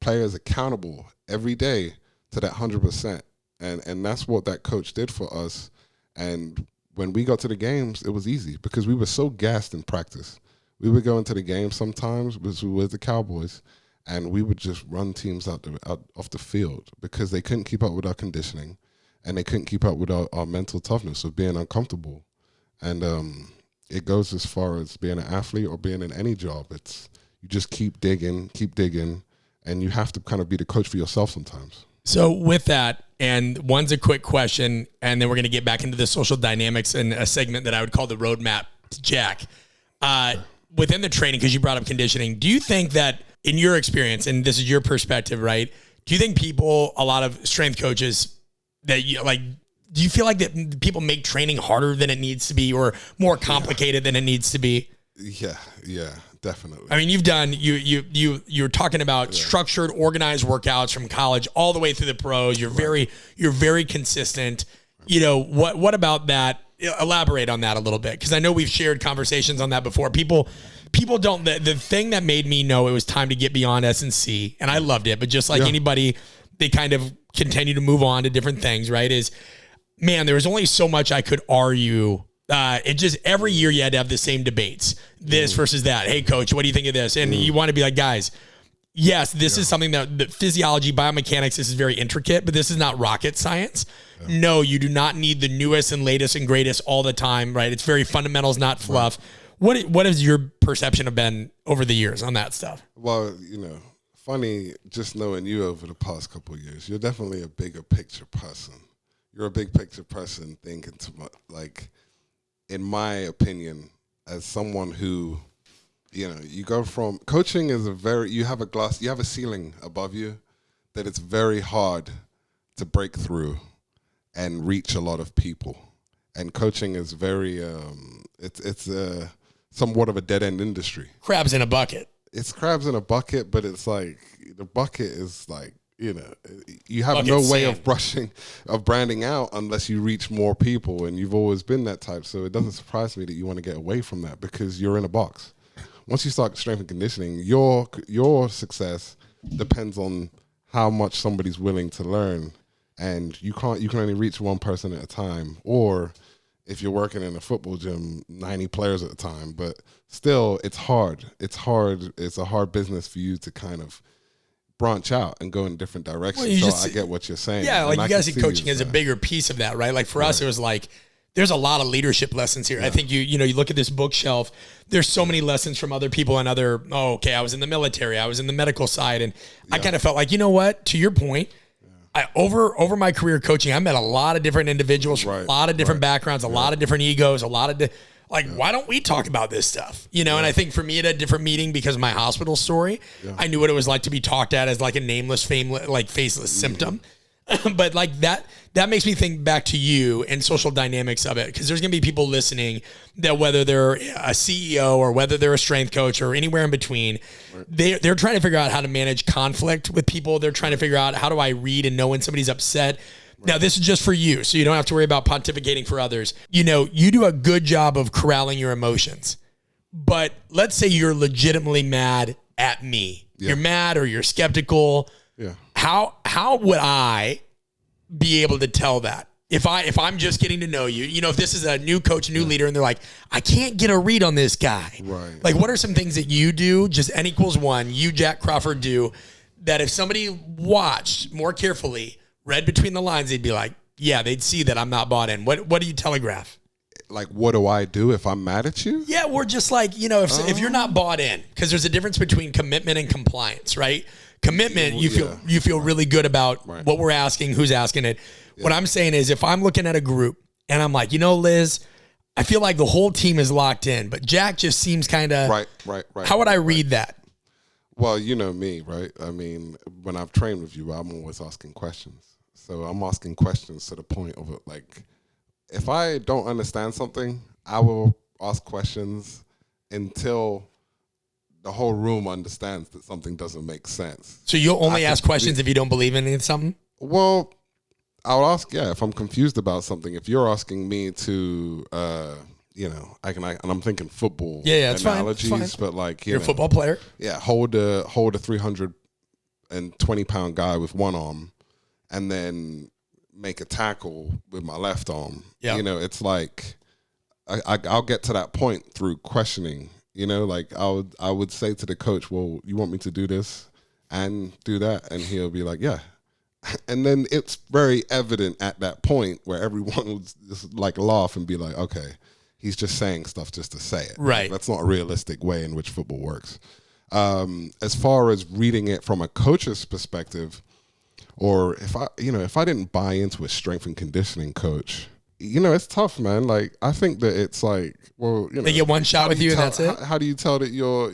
players accountable every day to that 100%. And that's what that coach did for us. And when we got to the games, it was easy because we were so gassed in practice. We would go into the game sometimes with the Cowboys, and we would just run teams out off the field because they couldn't keep up with our conditioning, and they couldn't keep up with our mental toughness of being uncomfortable. And it goes as far as being an athlete or being in any job. You just keep digging, and you have to kind of be the coach for yourself sometimes. So with that, and one's a quick question, and then we're going to get back into the social dynamics and a segment that I would call the roadmap to Jack. Within the training, because you brought up conditioning, do you think that in your experience, and this is your perspective, right? Do you think a lot of strength coaches do you feel like that people make training harder than it needs to be or more complicated than it needs to be? Yeah, definitely. I mean, you're talking about structured, organized workouts from college all the way through the pros. You're very consistent. What about that? Elaborate on that a little bit, because I know we've shared conversations on that before. People don't. The thing that made me know it was time to get beyond S&C, and I loved it, but just like anybody, they kind of continue to move on to different things, right? There was only so much I could argue. It just every year you had to have the same debates, this versus that. Hey, coach, what do you think of this? And you want to be like, guys, yes, this is something that the physiology, biomechanics, this is very intricate, but this is not rocket science. Yeah. No, you do not need the newest and latest and greatest all the time, right? It's very fundamentals, not fluff. Right. What has your perception been over the years on that stuff? Well, funny just knowing you over the past couple of years. You're definitely a bigger picture person. You're a big picture person thinking too much. Like, in my opinion, as someone who, you go from coaching is you have a ceiling above you that it's very hard to break through and reach a lot of people. And coaching is very, it's somewhat of a dead end industry. Crabs in a bucket. It's crabs in a bucket, but it's like the bucket is like, you have bucket no way sand. of branding out unless you reach more people, and you've always been that type. So it doesn't surprise me that you want to get away from that because you're in a box. Once you start strength and conditioning, your success depends on how much somebody's willing to learn, and you can only reach one person at a time, or if you're working in a football gym, 90 players at a time. But still, it's hard. It's a hard business for you to kind of branch out and go in different directions. Well, I get what you're saying. Yeah, like you guys see coaching as a bigger piece of that, right? Like for us, it was like, there's a lot of leadership lessons here. I think you look at this bookshelf, there's so many lessons from other people and I was in the military, I was in the medical side. And I kind of felt like, you know what, to your point, over my career coaching, I met a lot of different individuals from a lot of different backgrounds, a lot of different egos, a lot of Like, why don't we talk about this stuff? And I think for me at a different meeting, because of my hospital story, I knew what it was like to be talked at as like a nameless, faceless symptom. But like that makes me think back to you and social dynamics of it. Because there's going to be people listening that whether they're a CEO or whether they're a strength coach or anywhere in between, they're trying to figure out how to manage conflict with people. They're trying to figure out, how do I read and know when somebody's upset? Now, this is just for you, so you don't have to worry about pontificating for others. You do a good job of corralling your emotions. But let's say you're legitimately mad at me. Yeah. You're mad or you're skeptical. Yeah. How would I be able to tell that? If I'm just getting to know you, if this is a new coach, a new leader, and they're like, I can't get a read on this guy. Right. Like, what are some things that you do, just N=1, you, Jack Crawford, do, that if somebody watched more carefully, read between the lines, they'd be like, yeah, they'd see that I'm not bought in. What do you telegraph? Like, what do I do if I'm mad at you? Yeah, we're just like, if you're not bought in, because there's a difference between commitment and compliance, right? Commitment, you feel really good about what we're asking, who's asking it. Yeah. What I'm saying is, if I'm looking at a group and I'm like, Liz, I feel like the whole team is locked in, but Jack just seems kind of right. How would I read that? Well, you know me, right? I mean, when I've trained with you, I'm always asking questions. So I'm asking questions to the point of it. Like, if I don't understand something, I will ask questions until the whole room understands that something doesn't make sense. So you'll only ask questions if you don't believe in something? Well, I'll ask, if I'm confused about something. If you're asking me to, and I'm thinking football analogies, fine. But like, you're a football player. Yeah, hold a 320-pound guy with one arm, and then make a tackle with my left arm. Yeah. It's like I'll get to that point through questioning. Like I would say to the coach, well, you want me to do this and do that? And he'll be like, yeah. And then it's very evident at that point where everyone would just like laugh and be like, okay, he's just saying stuff just to say it. Right. That's not a realistic way in which football works. As far as reading it from a coach's perspective, or if I didn't buy into a strength and conditioning coach, it's tough, man. Like, I think that it's like, well, they get one shot with you and that's it. How do you tell that your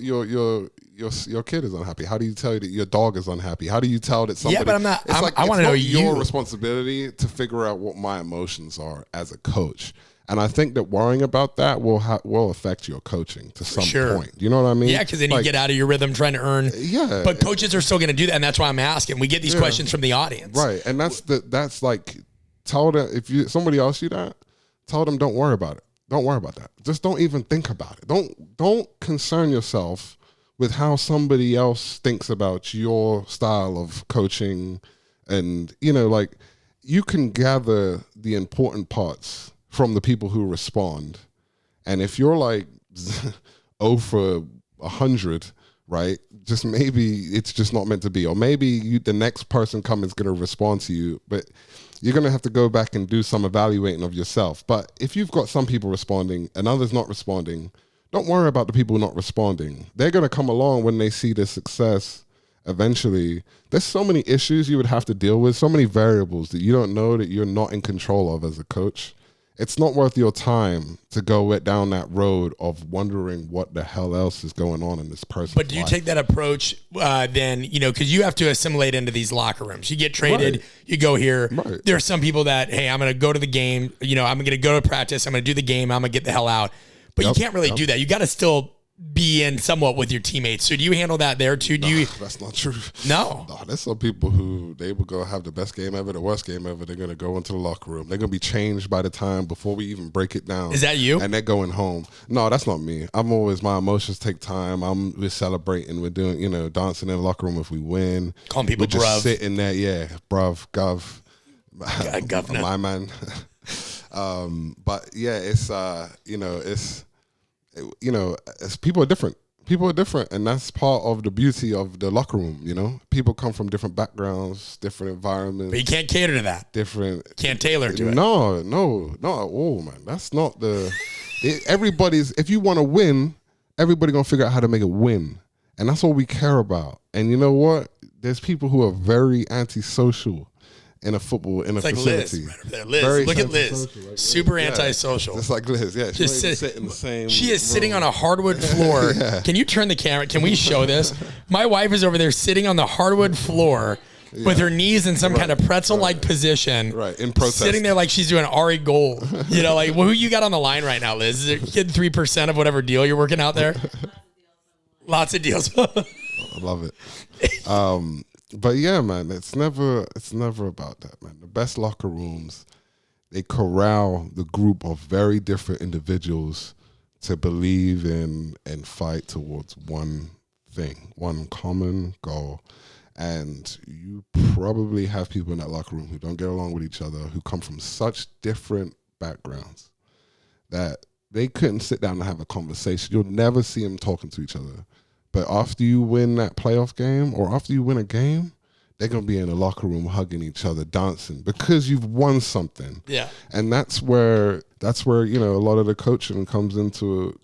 kid is unhappy? How do you tell that your dog is unhappy? How do you tell that somebody? Yeah, but I'm not. I want to know your responsibility to figure out what my emotions are as a coach. And I think that worrying about that will affect your coaching to some point. You know what I mean? Yeah, because then you get out of your rhythm trying to earn. Yeah. But coaches are still going to do that, and that's why I'm asking. We get these questions from the audience. Right, and that's like, tell them, if somebody asks you that, tell them don't worry about it. Don't worry about that. Just don't even think about it. Don't concern yourself with how somebody else thinks about your style of coaching. And, like, you can gather the important parts from the people who respond. And if you're like 0 for 100, right, just maybe it's just not meant to be. Or maybe the next person coming is going to respond to you, but you're going to have to go back and do some evaluating of yourself. But if you've got some people responding and others not responding, don't worry about the people not responding. They're going to come along when they see the success eventually. There's so many issues you would have to deal with, so many variables that you don't know that you're not in control of as a coach. It's not worth your time to go down that road of wondering what the hell else is going on in this person's But do you life. take that approach then, because you have to assimilate into these locker rooms. You get traded, you go here. Right. There are some people that, hey, I'm going to go to the game. I'm going to go to practice. I'm going to do the game. I'm going to get the hell out. But you can't really do that. You got to still be in somewhat with your teammates. So do you handle that there too? That's not true. No. There's some people who they will go have the best game ever, the worst game ever. They're going to go into the locker room. They're going to be changed by the time before we even break it down. Is that you? And they're going home. No, that's not me. My emotions take time. We're celebrating. We're doing, dancing in the locker room if we win. Calling people bruv. We're just sitting there. Yeah, bruv, gov. Governor. My man. But yeah, it's, it's people are different. People are different, and that's part of the beauty of the locker room, People come from different backgrounds, different environments. But you can't cater to that. Can't tailor to it. No, not at all, man. That's not if you want to win, everybody going to figure out how to make it win. And that's all we care about. And you know what? There's people who are very antisocial in a facility. Liz, right over there. Liz, Very look at Liz. antisocial, right? Super antisocial. It's like Liz, yeah. She Just sit in the same. She is room. sitting on a hardwood floor. Can you turn the camera? Can we show this? My wife is over there sitting on the hardwood floor with her knees in some kind of pretzel-like position. Right, in protest. Sitting there like she's doing Ari Gold. You know, like, well, who you got on the line right now, Liz? Is it getting 3% of whatever deal you're working out there? Lots of deals. I love it. But yeah, man, it's never about that, man. The best locker rooms, they corral the group of very different individuals to believe in and fight towards one thing, one common goal. And you probably have people in that locker room who don't get along with each other, who come from such different backgrounds that they couldn't sit down and have a conversation. You'll never see them talking to each other. But after you win that playoff game or after you win a game, they're going to be in the locker room hugging each other, dancing because you've won something. Yeah. And that's where, you know, a lot of the coaching comes into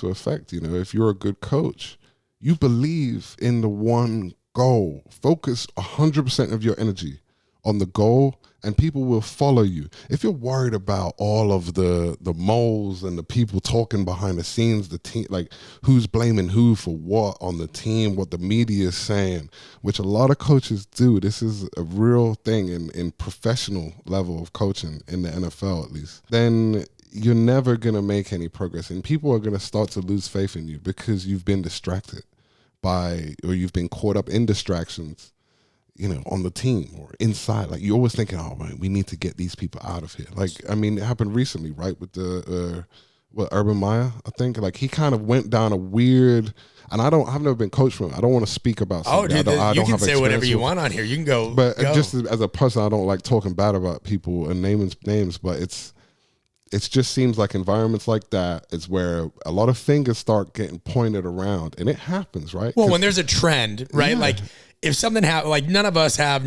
effect. You know, if you're a good coach, you believe in the one goal. Focus 100% of your energy on the goal, and people will follow you. If you're worried about all of the moles and the people talking behind the scenes, the team, like who's blaming who for what on the team, what the media is saying, which a lot of coaches do. This is a real thing in professional level of coaching in the NFL, at least. Then you're never going to make any progress, and people are going to start to lose faith in you because you've been distracted or you've been caught up in distractions, you know, on the team or inside. Like, you're always thinking, oh, man, we need to get these people out of here. Like, I mean, it happened recently, right, with the, Urban Meyer, I think. Like, he kind of went down a weird, and I've never been coached from him. I don't want to speak about something. Oh, dude, you can say whatever you want on here. You can go. But just as a person, I don't like talking bad about people and naming names, but it just seems like environments like that is where a lot of fingers start getting pointed around, and it happens, right? Well, when there's a trend, right? Yeah. Like, if something happens, like, none of us have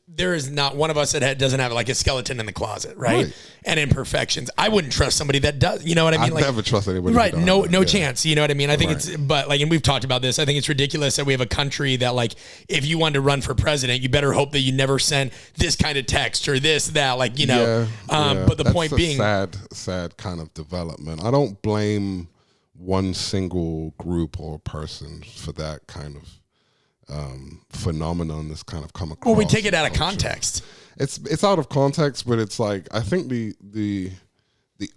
there is not one of us that doesn't have like a skeleton in the closet, right? And imperfections. I wouldn't trust somebody that does. You know what I mean? I never trust anybody. Right? No chance. You know what I mean? I think but like, and we've talked about this. I think it's ridiculous that we have a country that, like, if you wanted to run for president, you better hope that you never send this kind of text or this, that, like, you know. But the point being, sad kind of development. I don't blame one single group or person for that kind of phenomenon that's kind of come across. Well, we take it out of context. It's out of context, but it's like, I think the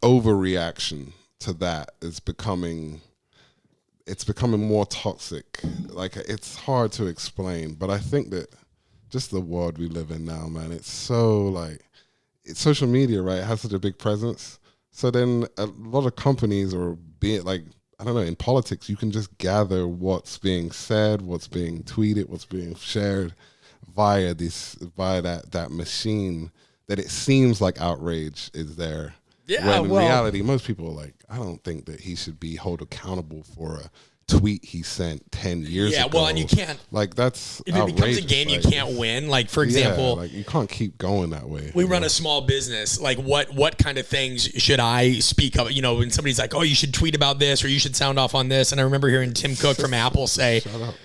overreaction to that is becoming more toxic. Like, it's hard to explain, but I think that just the world we live in now, man, it's so like, social media, right? It has such a big presence. So then a lot of companies, or be it like, I don't know, in politics, you can just gather what's being said, what's being tweeted, what's being shared via that machine, that it seems like outrage is there. Yeah, when in reality, most people are like, I don't think that he should be held accountable for a tweet he sent 10 years ago. Yeah, well, and you can't. Like, that's if it becomes a game, like, you can't win. Like, for example, like, you can't keep going that way. We run a small business. Like, what kind of things should I speak of? You know, when somebody's like, oh, you should tweet about this, or you should sound off on this. And I remember hearing Tim Cook from Apple say,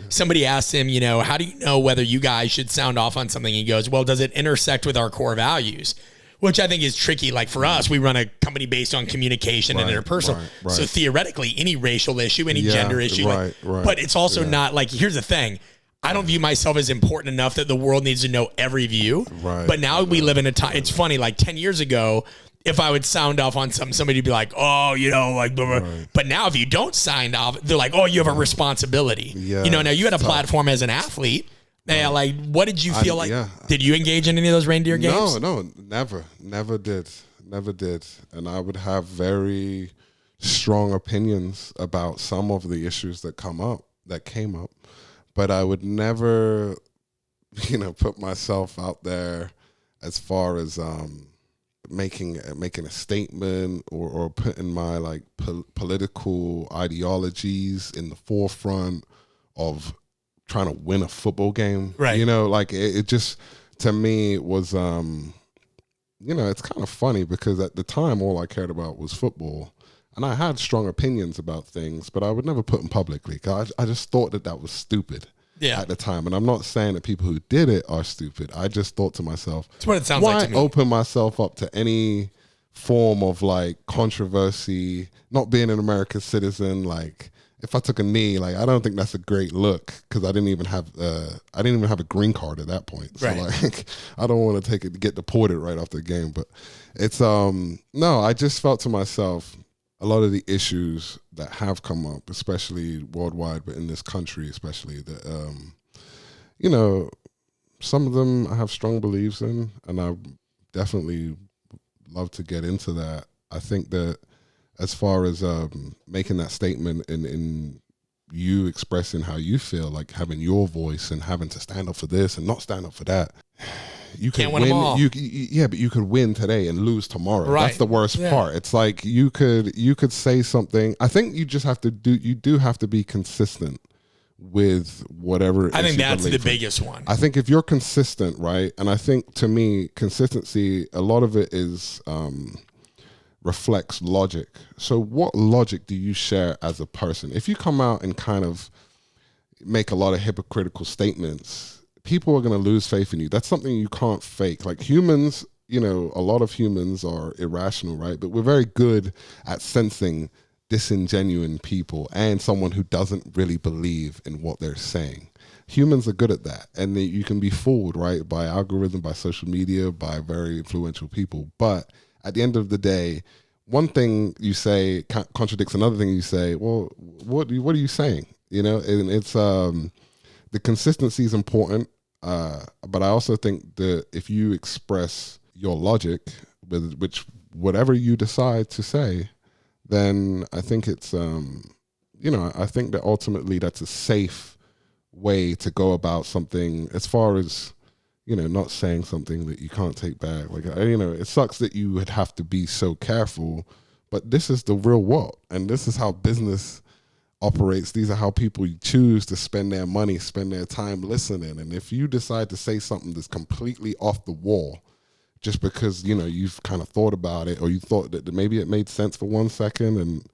somebody asked him, you know, how do you know whether you guys should sound off on something? He goes, well, does it intersect with our core values? Which I think is tricky. Like, for us, we run a company based on communication and interpersonal. Right. So theoretically, any racial issue, any gender issue, but it's also not like, here's the thing. I don't view myself as important enough that the world needs to know every view. Right. But now we live in a time, it's funny, like 10 years ago, if I would sound off on something, somebody would be like, oh, you know, like, blah, blah. But now if you don't sign off, they're like, oh, you have a responsibility. Yeah, you know, now you had a platform as an athlete. Yeah, like, what did you feel like? Did you engage in any of those reindeer games? No, never did. And I would have very strong opinions about some of the issues that came up, but I would never, you know, put myself out there as far as making a statement or putting my, like, political ideologies in the forefront of trying to win a football game. Right. You know, like, it just, to me, was, you know, it's kind of funny because at the time, all I cared about was football. And I had strong opinions about things, but I would never put them publicly. I just thought that was stupid. at the time. And I'm not saying that people who did it are stupid. I just thought to myself, that's what it sounds why like to me. open myself up to any form of like controversy, not being an American citizen? Like, if I took a knee, like, I don't think that's a great look, because I didn't even have a green card at that point. So right. like, I don't want to get deported right after the game. But it's no, I just felt to myself, a lot of the issues that have come up, especially worldwide, but in this country especially, that you know, some of them I have strong beliefs in, and I definitely love to get into that. I think that as far as making that statement in you expressing how you feel, like having your voice and having to stand up for this and not stand up for that, you can't win them all. Yeah, but you could win today and lose tomorrow. Right. That's the worst part. It's like you could say something. I think you just have to do have to be consistent with whatever. I think that's the biggest one. I think if you're consistent, right? And I think, to me, consistency, a lot of it is reflects logic. So what logic do you share as a person? If you come out and kind of make a lot of hypocritical statements, people are going to lose faith in you. That's something you can't fake. Like, humans, you know, a lot of humans are irrational, right? But we're very good at sensing disingenuine people and someone who doesn't really believe in what they're saying. Humans are good at that. And you can be fooled, right? By algorithm, by social media, by very influential people. But at the end of the day, one thing you say contradicts another thing you say. Well, what are you saying? You know, and it's the consistency is important. But I also think that if you express your logic, with which whatever you decide to say, then I think it's you know, I think that ultimately that's a safe way to go about something, as far as, you know, not saying something that you can't take back. Like, you know, it sucks that you would have to be so careful, but this is the real world, and this is how business operates. These are how people choose to spend their money, spend their time listening. And if you decide to say something that's completely off the wall, just because, you know, you've kind of thought about it, or you thought that maybe it made sense for 1 second, and,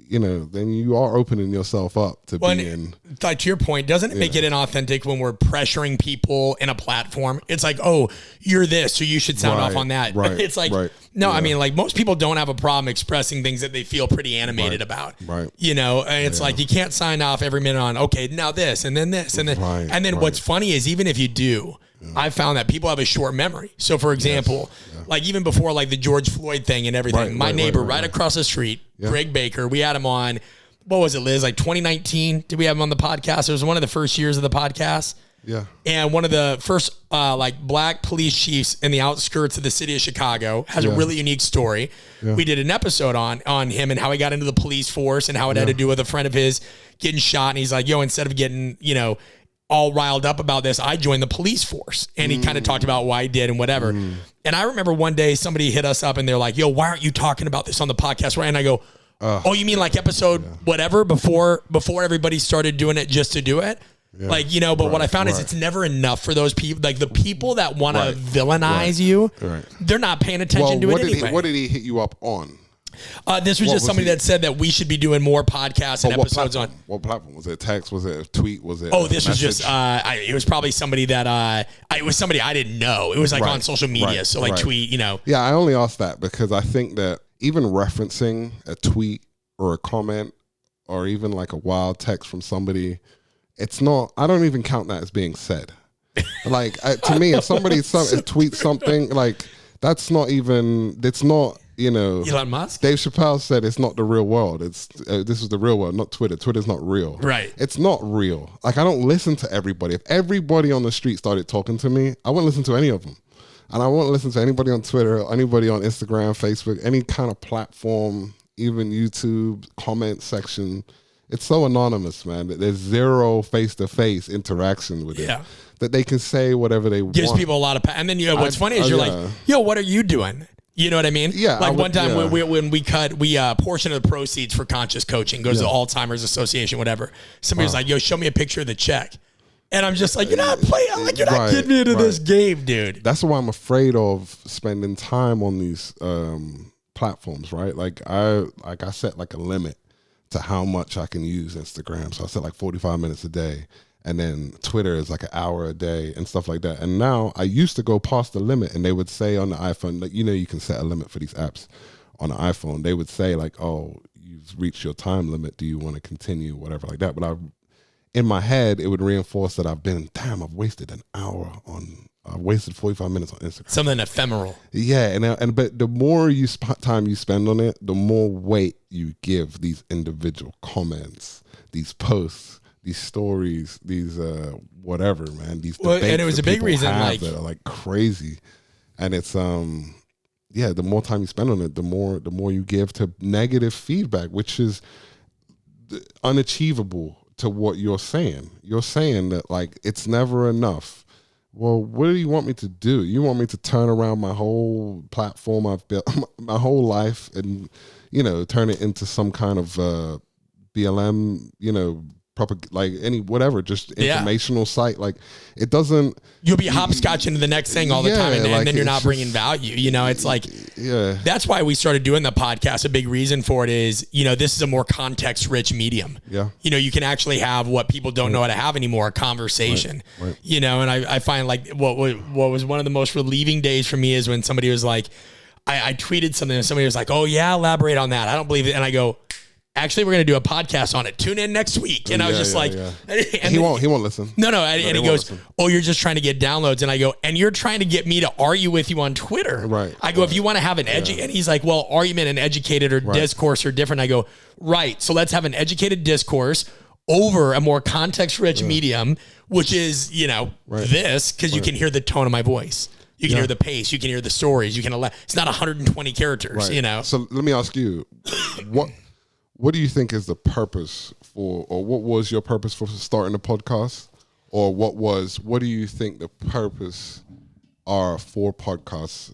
you know, then you are opening yourself up to being. Like, to your point, doesn't it make it inauthentic when we're pressuring people in a platform? It's like, oh, you're this, so you should sound off on that. Right, it's like, right, no, I mean, like, most people don't have a problem expressing things that they feel pretty animated about. Right. You know, and it's like, you can't sign off every minute on, okay, now this, and then this, and then, and then what's funny is, even if you do, I've found that people have a short memory. So, for example, like, even before, like, the George Floyd thing and everything, my neighbor right across the street, Greg Baker, we had him on, what was it, Liz? Like 2019? Did we have him on the podcast? It was one of the first years of the podcast. Yeah. And one of the first like black police chiefs in the outskirts of the city of Chicago, has a really unique story. Yeah. We did an episode on him and how he got into the police force and how it had to do with a friend of his getting shot. And he's like, yo, instead of getting, you know, all riled up about this, I joined the police force. And he kind of talked about why he did and whatever. And I remember one day somebody hit us up and they're like, yo, why aren't you talking about this on the podcast? And I go, oh, you mean like episode whatever, before everybody started doing it just to do it? Yeah. Like, you know, but what I found is it's never enough for those people. Like, the people that want to villainize you, they're not paying attention to it anyway. What did he hit you up on? This was just somebody that said that we should be doing more podcasts and episodes on. What platform? Was it a text? Was it a tweet? Was it? Oh, this was just. It was probably somebody that. It was somebody I didn't know. It was like on social media, so like tweet. You know. Yeah, I only asked that because I think that even referencing a tweet or a comment or even like a wild text from somebody, it's not. I don't even count that as being said. Like, to me, if somebody tweets something, like, that's not even. It's not. You know, Elon Musk? Dave Chappelle said it's not the real world. It's this is the real world, not Twitter. Twitter's not real. Right. It's not real. Like, I don't listen to everybody. If everybody on the street started talking to me, I wouldn't listen to any of them. And I won't listen to anybody on Twitter, or anybody on Instagram, Facebook, any kind of platform, even YouTube, comment section. It's so anonymous, man, that there's zero face-to-face interaction with it. That they can say whatever they want. Gives people a lot of and then, you know, what's funny is you're like, yo, what are you doing? You know what I mean? Yeah. Like, one time when we portion of the proceeds for Conscious Coaching goes to the Alzheimer's Association, whatever. Somebody was like, yo, show me a picture of the check. And I'm just like, you're not playing, like, you're not getting me into this game, dude. That's why I'm afraid of spending time on these platforms, right? Like I set like a limit to how much I can use Instagram. So I set like 45 minutes a day. And then Twitter is like an hour a day and stuff like that. And now I used to go past the limit, and they would say on the iPhone, like, you can set a limit for these apps on the iPhone. They would say like, oh, you've reached your time limit. Do you want to continue? Whatever like that. But in my head, it would reinforce that I've wasted an hour I've wasted 45 minutes on Instagram. Something ephemeral. Yeah. But the more time you spend on it, the more weight you give these individual comments, these posts, these stories, these whatever, man. These debates and it was a big reason, like, that are like crazy, and it's the more time you spend on it, the more you give to negative feedback, which is unachievable to what you're saying. You're saying that like it's never enough. Well, what do you want me to do? You want me to turn around my whole platform I've built my whole life and turn it into some kind of BLM, proper, like any whatever, just informational site. Like it doesn't. You'll be hopscotching to the next thing all the time, and then you're not bringing value. It's like that's why we started doing the podcast. A big reason for it is this is a more context rich medium. Yeah, you can actually have what people don't know how to have anymore, a conversation. Right. And I find like what was one of the most relieving days for me is when somebody was like, I tweeted something and somebody was like, oh yeah, elaborate on that. I don't believe it, and I go, actually, we're going to do a podcast on it. Tune in next week. And I was just like, and he won't listen. No. And he goes, oh, you're just trying to get downloads. And I go, and you're trying to get me to argue with you on Twitter. Right. I go, if you want to have an and he's like, well, argument and educated or discourse are different. I go, right. So let's have an educated discourse over a more context rich medium, which is, this, because you can hear the tone of my voice. You can hear the pace. You can hear the stories. It's not 120 characters, So let me ask you, what do you think is the purpose what was your purpose for starting the podcast? Or what do you think the purpose are for podcasts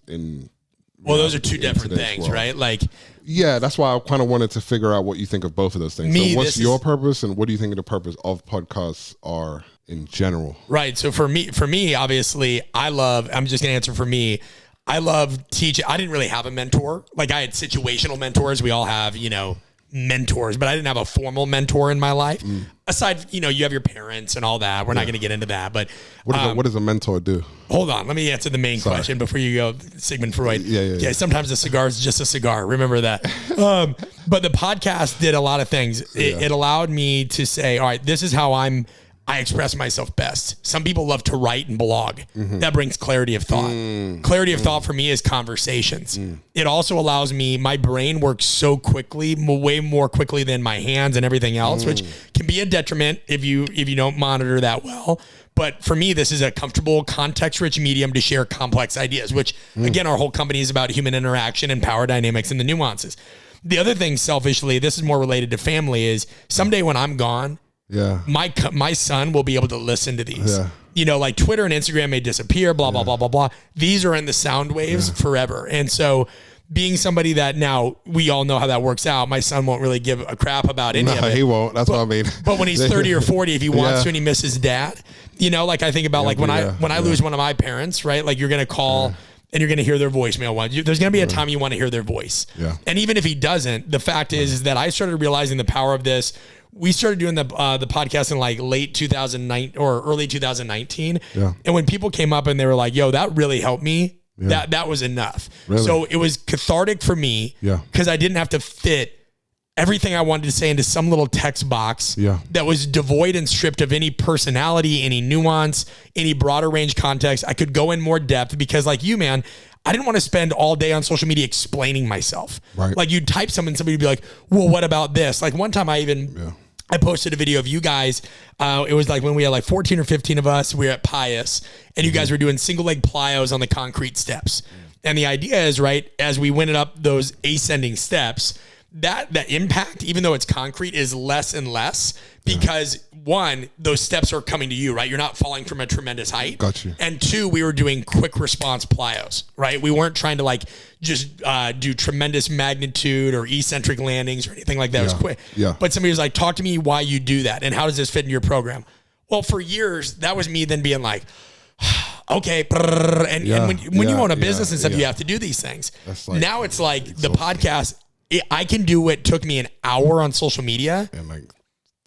Well, those are two different things, world. Right? Like, yeah, that's why I kind of wanted to figure out what you think of both of those things. So what's your purpose, and what do you think the purpose of podcasts are in general? Right. So for me, obviously, I'm just going to answer for me. I love teaching. I didn't really have a mentor. Like I had situational mentors. We all have, mentors, but I didn't have a formal mentor in my life. Aside, you have your parents and all that. We're not going to get into that, but what does a mentor do? Hold on. Let me answer the main question before you go, Sigmund Freud. Yeah. Sometimes a cigar is just a cigar. Remember that. But the podcast did a lot of things. It allowed me to say, all right, this is how I express myself best. Some people love to write and blog. That brings clarity of thought. Clarity of thought for me is conversations. It also allows me, my brain works so quickly, way more quickly than my hands and everything else, which can be a detriment if you don't monitor that well. But for me, this is a comfortable, context-rich medium to share complex ideas, which again, our whole company is about human interaction and power dynamics and the nuances. The other thing, selfishly, this is more related to family, is someday when I'm gone, my son will be able to listen to these. Like Twitter and Instagram may disappear, blah, blah, blah, blah, blah. These are in the sound waves forever. And so being somebody that now we all know how that works out, my son won't really give a crap about any of it. He won't. That's what I mean. But when he's 30 or 40, if he wants to and he misses dad, like I think about like when I lose one of my parents, right? Like you're going to call and you're going to hear their voicemail. There's going to be a time you want to hear their voice. And even if he doesn't, the fact is that I started realizing the power of this. We started doing the podcast in like late 2009 or early 2019. And when people came up and they were like, yo, that really helped me. That was enough. Really? So it was cathartic for me because I didn't have to fit everything I wanted to say into some little text box that was devoid and stripped of any personality, any nuance, any broader range context. I could go in more depth because like you, man, I didn't want to spend all day on social media explaining myself. Right. Like you'd type something and somebody would be like, well, what about this? Like one time I posted a video of you guys. It was like when we had like 14 or 15 of us, we were at Pius and you guys were doing single leg plyos on the concrete steps. And the idea is, right, as we went up those ascending steps, that impact, even though it's concrete, is less and less because one, those steps are coming to you, right? You're not falling from a tremendous height. Got you. And two, we were doing quick response plyos, right? We weren't trying to like just do tremendous magnitude or eccentric landings or anything like that. It was quick. But somebody was like, talk to me why you do that and how does this fit into your program? Well, for years, that was me then being like, okay. And when you own a business and stuff, you have to do these things. Like, now it's like the podcast, I can do what took me an hour on social media in like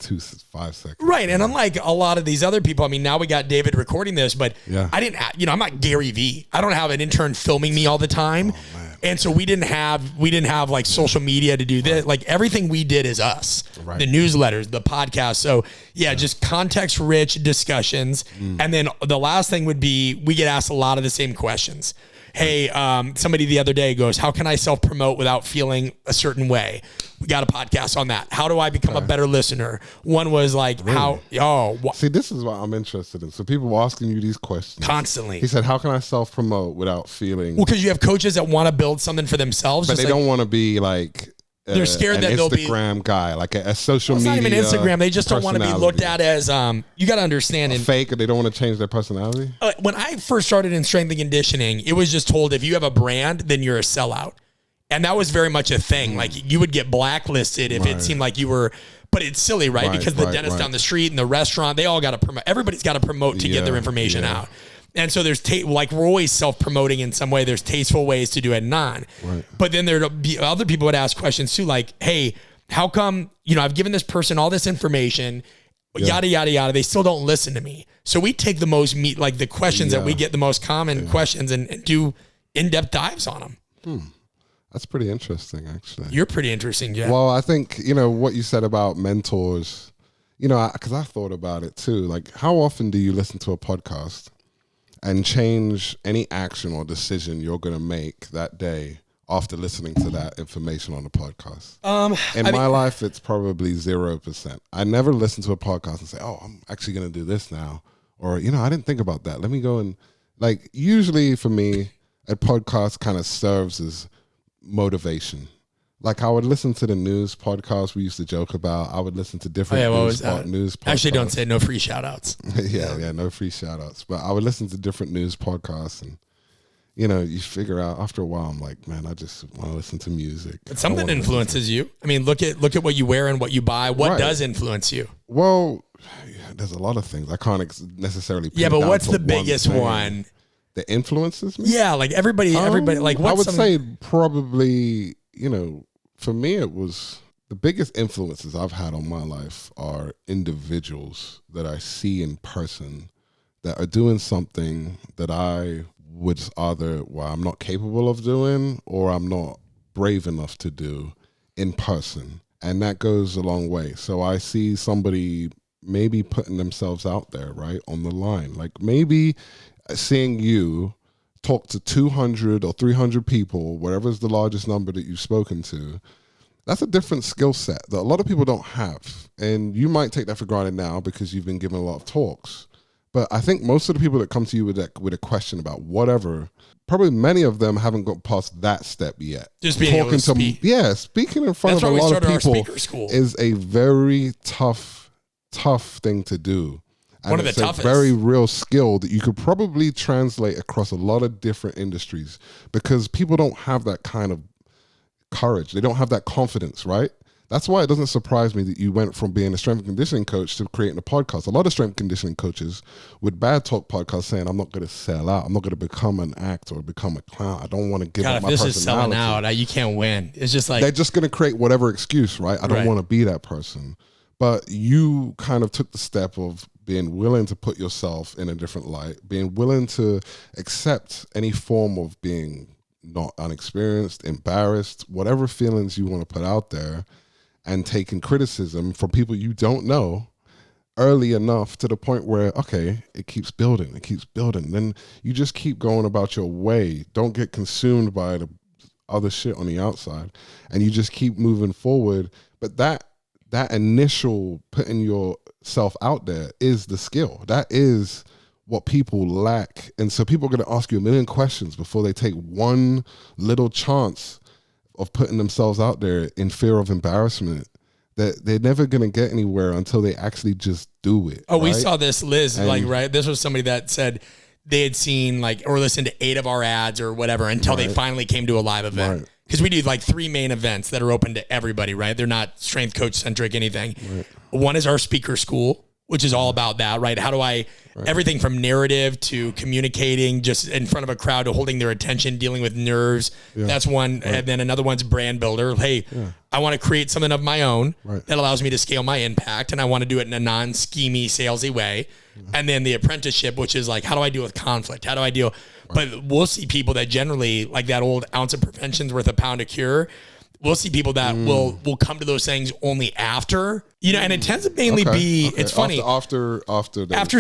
5 seconds. Right. And unlike a lot of these other people, I mean, now we got David recording this, but I didn't, I'm not Gary Vee. I don't have an intern filming me all the time. Oh, and so we didn't have like social media to do this. Like everything we did is us, the newsletters, the podcast. So just context rich discussions. And then the last thing would be, we get asked a lot of the same questions. Hey, somebody the other day goes, how can I self-promote without feeling a certain way? We got a podcast on that. How do I become a better listener? One was like, see, this is what I'm interested in. So people were asking you these questions. Constantly. He said, how can I self-promote without feeling... Well, because you have coaches that want to build something for themselves. But they don't want to be like... They're scared that they'll be Instagram guy, like a social media. It's not even Instagram. They just don't want to be looked at as. You got to understand, fake. They don't want to change their personality. When I first started in strength and conditioning, it was just told if you have a brand, then you're a sellout, and that was very much a thing. Like you would get blacklisted if it seemed like you were. But it's silly, right? Because the dentist down the street and the restaurant, they all got to promote. Everybody's got to promote to get their information out. And so there's like we're always self-promoting in some way. There's tasteful ways to do it, But then there'll be other people would ask questions too, like, "Hey, how come I've given this person all this information, yada yada yada. They still don't listen to me." So we take the most like the questions that we get the most common questions and do in-depth dives on them. That's pretty interesting, actually. You're pretty interesting, Jeff. Well, I think what you said about mentors. Because I thought about it too. Like, how often do you listen to a podcast and change any action or decision you're going to make that day after listening to that information on the podcast? In my life, it's probably 0%. I never listen to a podcast and say, oh, I'm actually going to do this now. Or, I didn't think about that. Let me go and, like, usually for me, a podcast kind of serves as motivation. Like, I would listen to the news podcast we used to joke about. I would listen to different news podcasts. Actually, don't say no free shout-outs. No free shout-outs. But I would listen to different news podcasts and, you figure out after a while, I'm like, man, I just want to listen to music. But something influences you. I mean, look at what you wear and what you buy. What does influence you? Well, there's a lot of things. I can't necessarily put but what's the biggest one? That influences me? Yeah, like everybody, like what's I would say probably, for me, it was the biggest influences I've had on my life are individuals that I see in person that are doing something that I would either, I'm not capable of doing or I'm not brave enough to do in person. And that goes a long way. So I see somebody maybe putting themselves out there, right, on the line. Like maybe seeing you talk to 200 or 300 people, whatever's the largest number that you've spoken to, that's a different skill set that a lot of people don't have. And you might take that for granted now because you've been given a lot of talks. But I think most of the people that come to you with a question about whatever, probably many of them haven't got past that step yet. Just being able to speak. Speaking in front of a lot of people is a very tough thing to do. And one of the toughest. It's a very real skill that you could probably translate across a lot of different industries because people don't have that kind of courage. They don't have that confidence, right? That's why it doesn't surprise me that you went from being a strength and conditioning coach to creating a podcast. A lot of strength and conditioning coaches with bad talk podcasts saying, I'm not going to sell out. I'm not going to become an actor or become a clown. I don't want to give up my personality. If this is selling out, you can't win. It's just like... They're just going to create whatever excuse, right? I don't want to be that person. But you kind of took the step of being willing to put yourself in a different light, being willing to accept any form of being not unexperienced, embarrassed, whatever feelings you want to put out there, and taking criticism from people you don't know early enough to the point where, okay, it keeps building. Then you just keep going about your way. Don't get consumed by the other shit on the outside, and you just keep moving forward. But that initial putting yourself out there is the skill. That is what people lack. And so people are going to ask you a million questions before they take one little chance of putting themselves out there in fear of embarrassment, that they're never going to get anywhere until they actually just do it. Oh, right? We saw this, Liz, right? This was somebody that said they had seen or listened to 8 of our ads or whatever until they finally came to a live event. Right. Because we do 3 main events that are open to everybody, right? They're not strength coach centric, anything. Right. One is our speaker school, which is all about that, right? How do I, everything from narrative to communicating just in front of a crowd to holding their attention, dealing with nerves. Yeah. That's one. Right. And then another one's brand builder. Hey, I want to create something of my own that allows me to scale my impact. And I want to do it in a non-schemy, salesy way. And then the apprenticeship, which is like, how do I deal with conflict? How do I deal? But we'll see people that generally, like that old ounce of prevention's worth a pound of cure. We'll see people that will come to those things only after, and it tends to mainly be, it's funny. After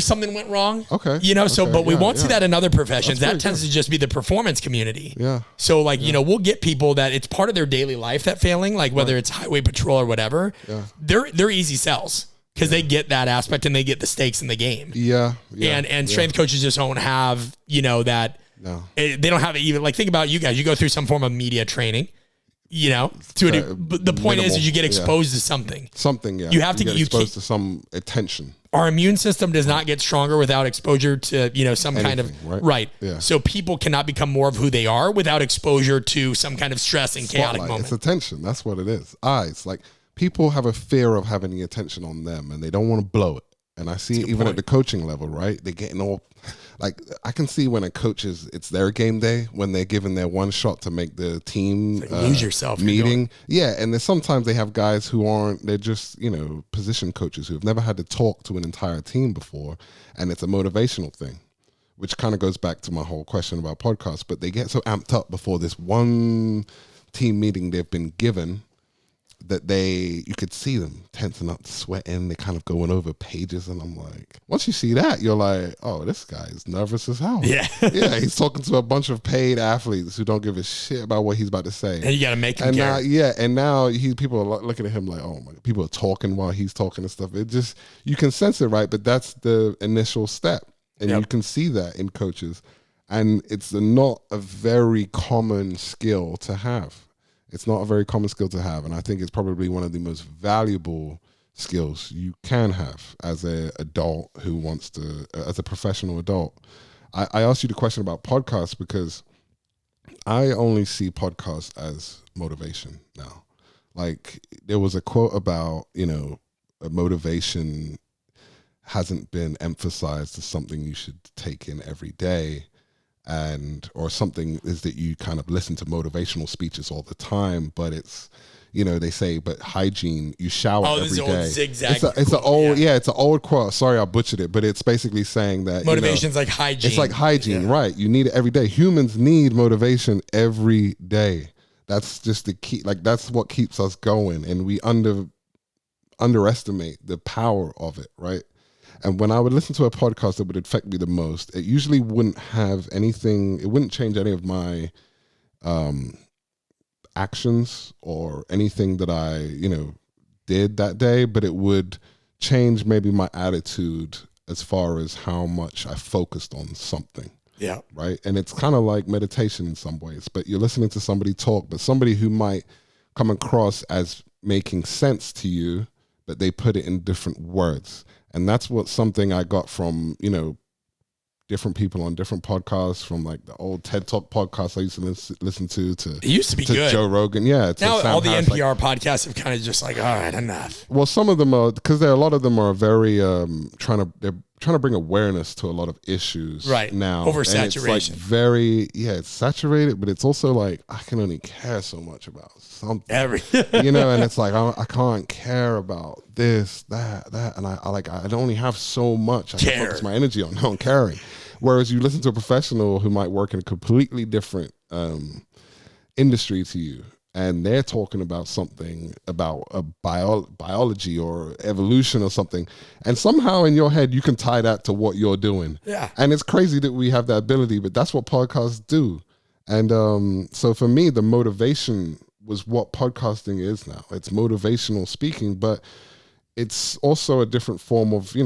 something went wrong. Okay. But we won't see that in other professions. That tends to just be the performance community. Yeah. So we'll get people that it's part of their daily life, that failing, like whether it's highway patrol or whatever, they're easy sells because they get that aspect and they get the stakes in the game. Yeah. And strength coaches just don't have, that. No. They don't have it even, like, think about you guys, you go through some form of media training. But the point is you get exposed to something. You have to get exposed to some attention. Our immune system does not get stronger without exposure to, some kind of, right. Yeah. So people cannot become more of who they are without exposure to some kind of stress and chaotic moment. It's attention. That's what it is. Eyes. Like, people have a fear of having the attention on them and they don't want to blow it. And I see it even at the coaching level, right? They're getting all, like, I can see when a coach it's their game day, when they're given their one shot to make the team lose yourself meeting. Yeah, and there's sometimes they have guys who they're just, position coaches who have never had to talk to an entire team before, and it's a motivational thing, which kind of goes back to my whole question about podcasts, but they get so amped up before this one team meeting they've been given that you could see them tensing up, sweating, they're kind of going over pages, and I'm like, once you see that, you're like, oh, this guy is nervous as hell. Yeah. Yeah, he's talking to a bunch of paid athletes who don't give a shit about what he's about to say. And you got to make him care. Now people are looking at him like, oh my, people are talking while he's talking and stuff. It just, you can sense it, right? But that's the initial step. And you can see that in coaches. And it's not a very common skill to have. It's not a very common skill to have, and I think it's probably one of the most valuable skills you can have as an adult who wants to, as a professional adult. I asked you the question about podcasts because I only see podcasts as motivation now. Like, there was a quote about, motivation hasn't been emphasized as something you should take in every day. Or something is that you kind of listen to motivational speeches all the time, but it's, they say, but hygiene, you shower every day. This is old zigzag. It's an old quote. Sorry, I butchered it, but it's basically saying that motivation's like hygiene. It's like hygiene, right? You need it every day. Humans need motivation every day. That's just the key. Like, that's what keeps us going, and we underestimate the power of it, right? And when I would listen to a podcast that would affect me the most, it usually wouldn't have anything, it wouldn't change any of my actions or anything that I, did that day, but it would change maybe my attitude as far as how much I focused on something. Yeah. Right. And it's kind of like meditation in some ways, but you're listening to somebody talk, but somebody who might come across as making sense to you, but they put it in different words. And that's something I got from, different people on different podcasts, from like the old TED Talk podcasts I used to listen to. It used to be good. Joe Rogan. Yeah. Now all the NPR podcasts have kind of just like, all right, enough. Well, some of them are, because a lot of them are very trying to bring awareness to a lot of issues now. Oversaturation. It's like it's saturated, but it's also like, I can only care so much about something. And it's like, I can't care about this, that, and I don't only have so much I can focus my energy on caring. Whereas you listen to a professional who might work in a completely different industry to you, and they're talking about something about a biology or evolution or something, and somehow in your head you can tie that to what you're doing. Yeah. And it's crazy that we have that ability, but that's what podcasts do. And so for me, the motivation was what podcasting is now. It's motivational speaking, but it's also a different form of,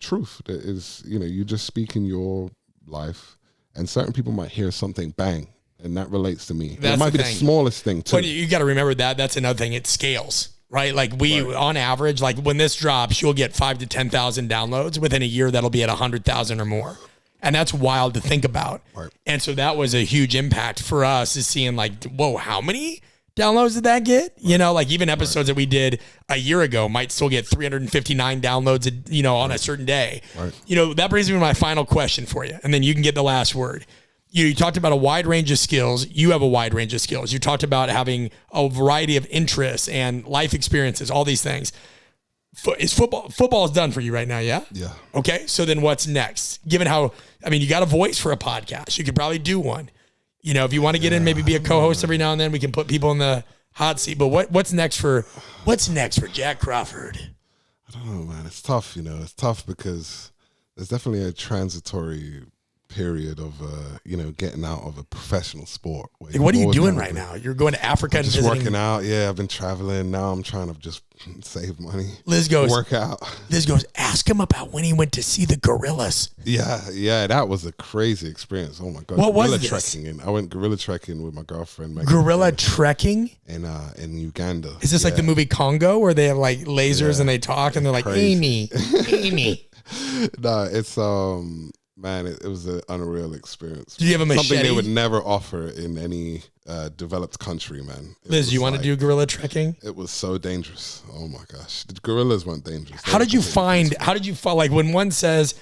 truth that is, you just speak in your life, and certain people might hear something bang, and that relates to me. It might be the smallest thing too. But you got to remember that's another thing. It scales, right? Like on average, like when this drops, you'll get 5,000 to 10,000 downloads within a year. That'll be at 100,000 or more. And that's wild to think about. Right. And so that was a huge impact for us, is seeing like, whoa, how many downloads did that get? You know, like even episodes that we did a year ago might still get 359 downloads, you know, on a certain day. Right. You know, that brings me to my final question for you. And then you can get the last word. You talked about a wide range of skills. You have a wide range of skills. You talked about having a variety of interests and life experiences, all these things. Is football is done for you right now, yeah? Yeah. Okay, so then what's next? Given how, I mean, you got a voice for a podcast. You could probably do one. You know, if you want to get in, maybe be a co-host every now and then, we can put people in the hot seat. But what's next for Jack Crawford? I don't know, man. It's tough, you know. It's tough because there's definitely a transitory period of you know, getting out of a professional sport. What are you doing right now? You're going to Africa and just visiting. working out. Yeah, I've been traveling. Now I'm trying to just save money. Liz goes, work out. Liz goes, ask him about when he went to see the gorillas. Yeah, that was a crazy experience. Oh my god, what was gorilla this? trekking. And I went gorilla trekking with my girlfriend. Gorilla trekking in Uganda. Is this like the movie Congo where they have like lasers and they talk and they're like, Amy. No, it's man, it was an unreal experience. Do you have a machete? Something they would never offer in any developed country, man. Liz, you want to do gorilla trekking? It was so dangerous. Oh my gosh, the gorillas weren't dangerous. How did you find like when one says,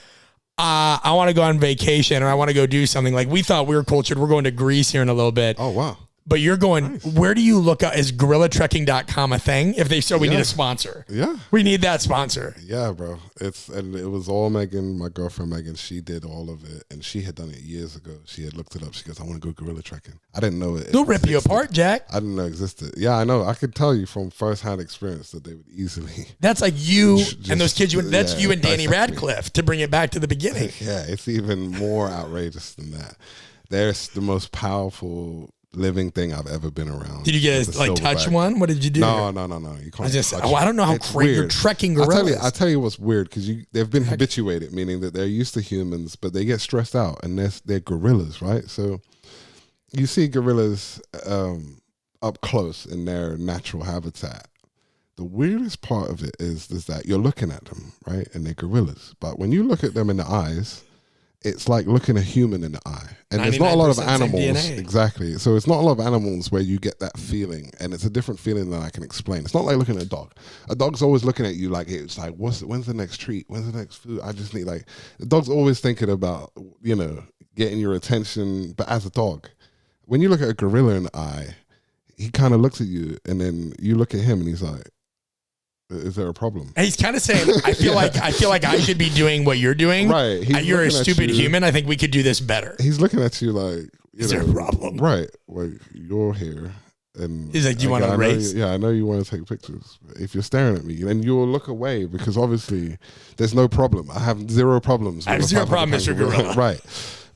I want to go on vacation or I want to go do something, like we thought we were cultured. We're going to Greece here in a little bit. Oh, wow. But you're going, nice. Where do you look up? Is gorillatrekking.com a thing? If they so, we need a sponsor. Yeah. We need that sponsor. Yeah, bro. And it was all Megan, my girlfriend Megan. She did all of it. And she had done it years ago. She had looked it up. She goes, I want to go gorilla trekking. I didn't know it. They'll rip you apart, Jack. I didn't know it existed. Yeah, I know. I could tell you from firsthand experience that they would easily. That's like you and those kids. That's you and Danny Radcliffe, to bring it back to the beginning. Yeah, it's even more outrageous than that. They're the most powerful living thing I've ever been around. Did you get to touch one? What did you do? No. You can't. I don't know how crazy you're trekking gorillas. I'll tell you what's weird, because they've been habituated, meaning that they're used to humans, but they get stressed out, and they're gorillas, right? So you see gorillas up close in their natural habitat. The weirdest part of it is that you're looking at them, right, and they're gorillas. But when you look at them in the eyes, it's like looking a human in the eye. And there's not a lot of animals. Exactly. So it's not a lot of animals where you get that feeling. And it's a different feeling than I can explain. It's not like looking at a dog. A dog's always looking at you like, it's like, when's the next treat? When's the next food? I just need, like, the dog's always thinking about, you know, getting your attention. But as a dog, when you look at a gorilla in the eye, he kind of looks at you, and then you look at him and he's like, is there a problem? And he's kind of saying, I feel like I should be doing what you're doing. Right. You're a stupid human. I think we could do this better. He's looking at you like, is there a problem? Right. Well, you're here. And he's like, do you want to race? I know you want to take pictures. If you're staring at me, then you'll look away, because obviously there's no problem. I have zero problems. I have zero problem, Mr. Gorilla. Right.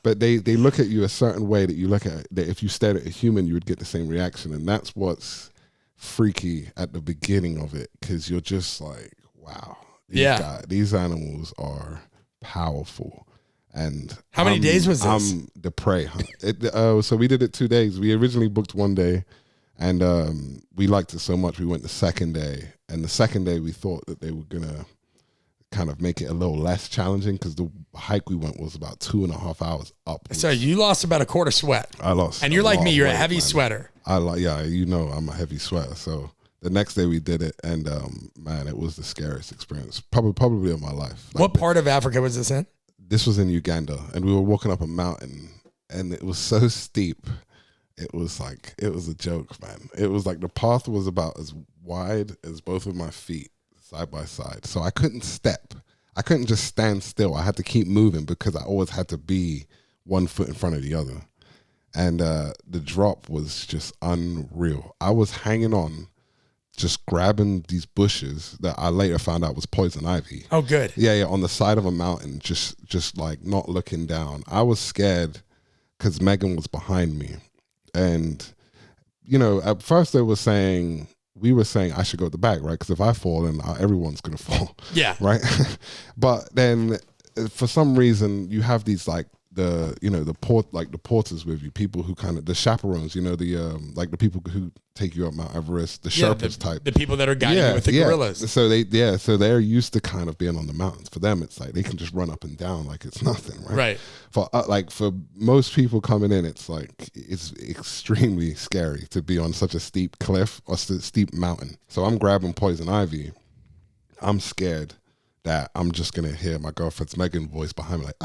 But they look at you a certain way that you look at, that if you stared at a human, you would get the same reaction. And that's what's freaky at the beginning of it, because you're just like, wow, these animals are powerful. And how many days was this? The prey hunt. So we did it 2 days. We originally booked 1 day, and we liked it so much we went the second day. And the second day we thought that they were gonna kind of make it a little less challenging, because the hike we went was about 2.5 hours up. So you lost about a quart of sweat. I lost. And you're like me, you're a heavy sweater. I'm a heavy sweater. So the next day we did it, and man, it was the scariest experience probably of my life. What part of Africa was this in? This was in Uganda, and we were walking up a mountain, and it was so steep. It was a joke, man. It was like the path was about as wide as both of my feet, side by side. So I couldn't step. I couldn't just stand still. I had to keep moving, because I always had to be 1 foot in front of the other. And the drop was just unreal. I was hanging on, just grabbing these bushes that I later found out was poison ivy. Oh, good. Yeah, on the side of a mountain, just like not looking down. I was scared because Megan was behind me. And, you know, at first we were saying I should go at the back, right? Because if I fall, then everyone's going to fall. Yeah. Right? But then for some reason, you have these, like, the porters with you, people who kind of the chaperones, like the people who take you up Mount Everest, the Sherpas type, the people that are guiding you with the gorillas. So they're used to kind of being on the mountains. For them, it's like they can just run up and down like it's nothing, right? Right. For most people coming in, it's like it's extremely scary to be on such a steep cliff or steep mountain. So I'm grabbing poison ivy. I'm scared that I'm just gonna hear my girlfriend's Megan voice behind me, like,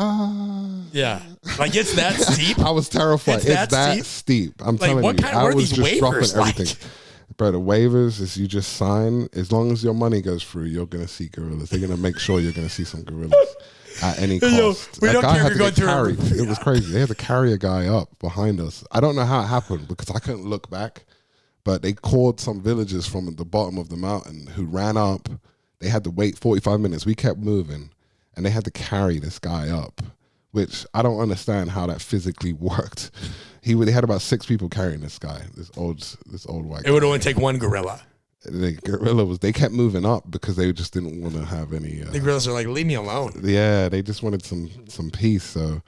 yeah, like it's that steep. I was terrified. It's that steep. I'm telling you, I was just dropping everything. Bro, the waivers is you just sign. As long as your money goes through, you're gonna see gorillas. They're gonna make sure you're gonna see some gorillas at any cost. We don't care if you're going through. It was crazy. They had to carry a guy up behind us. I don't know how it happened because I couldn't look back, but they called some villagers from the bottom of the mountain who ran up. They had to wait 45 minutes. We kept moving, and they had to carry this guy up, which I don't understand how that physically worked. They had about 6 people carrying this guy, this old white guy. It would only take one gorilla. The gorilla they kept moving up because they just didn't want to have any. The gorillas are like, leave me alone. Yeah, they just wanted some peace, so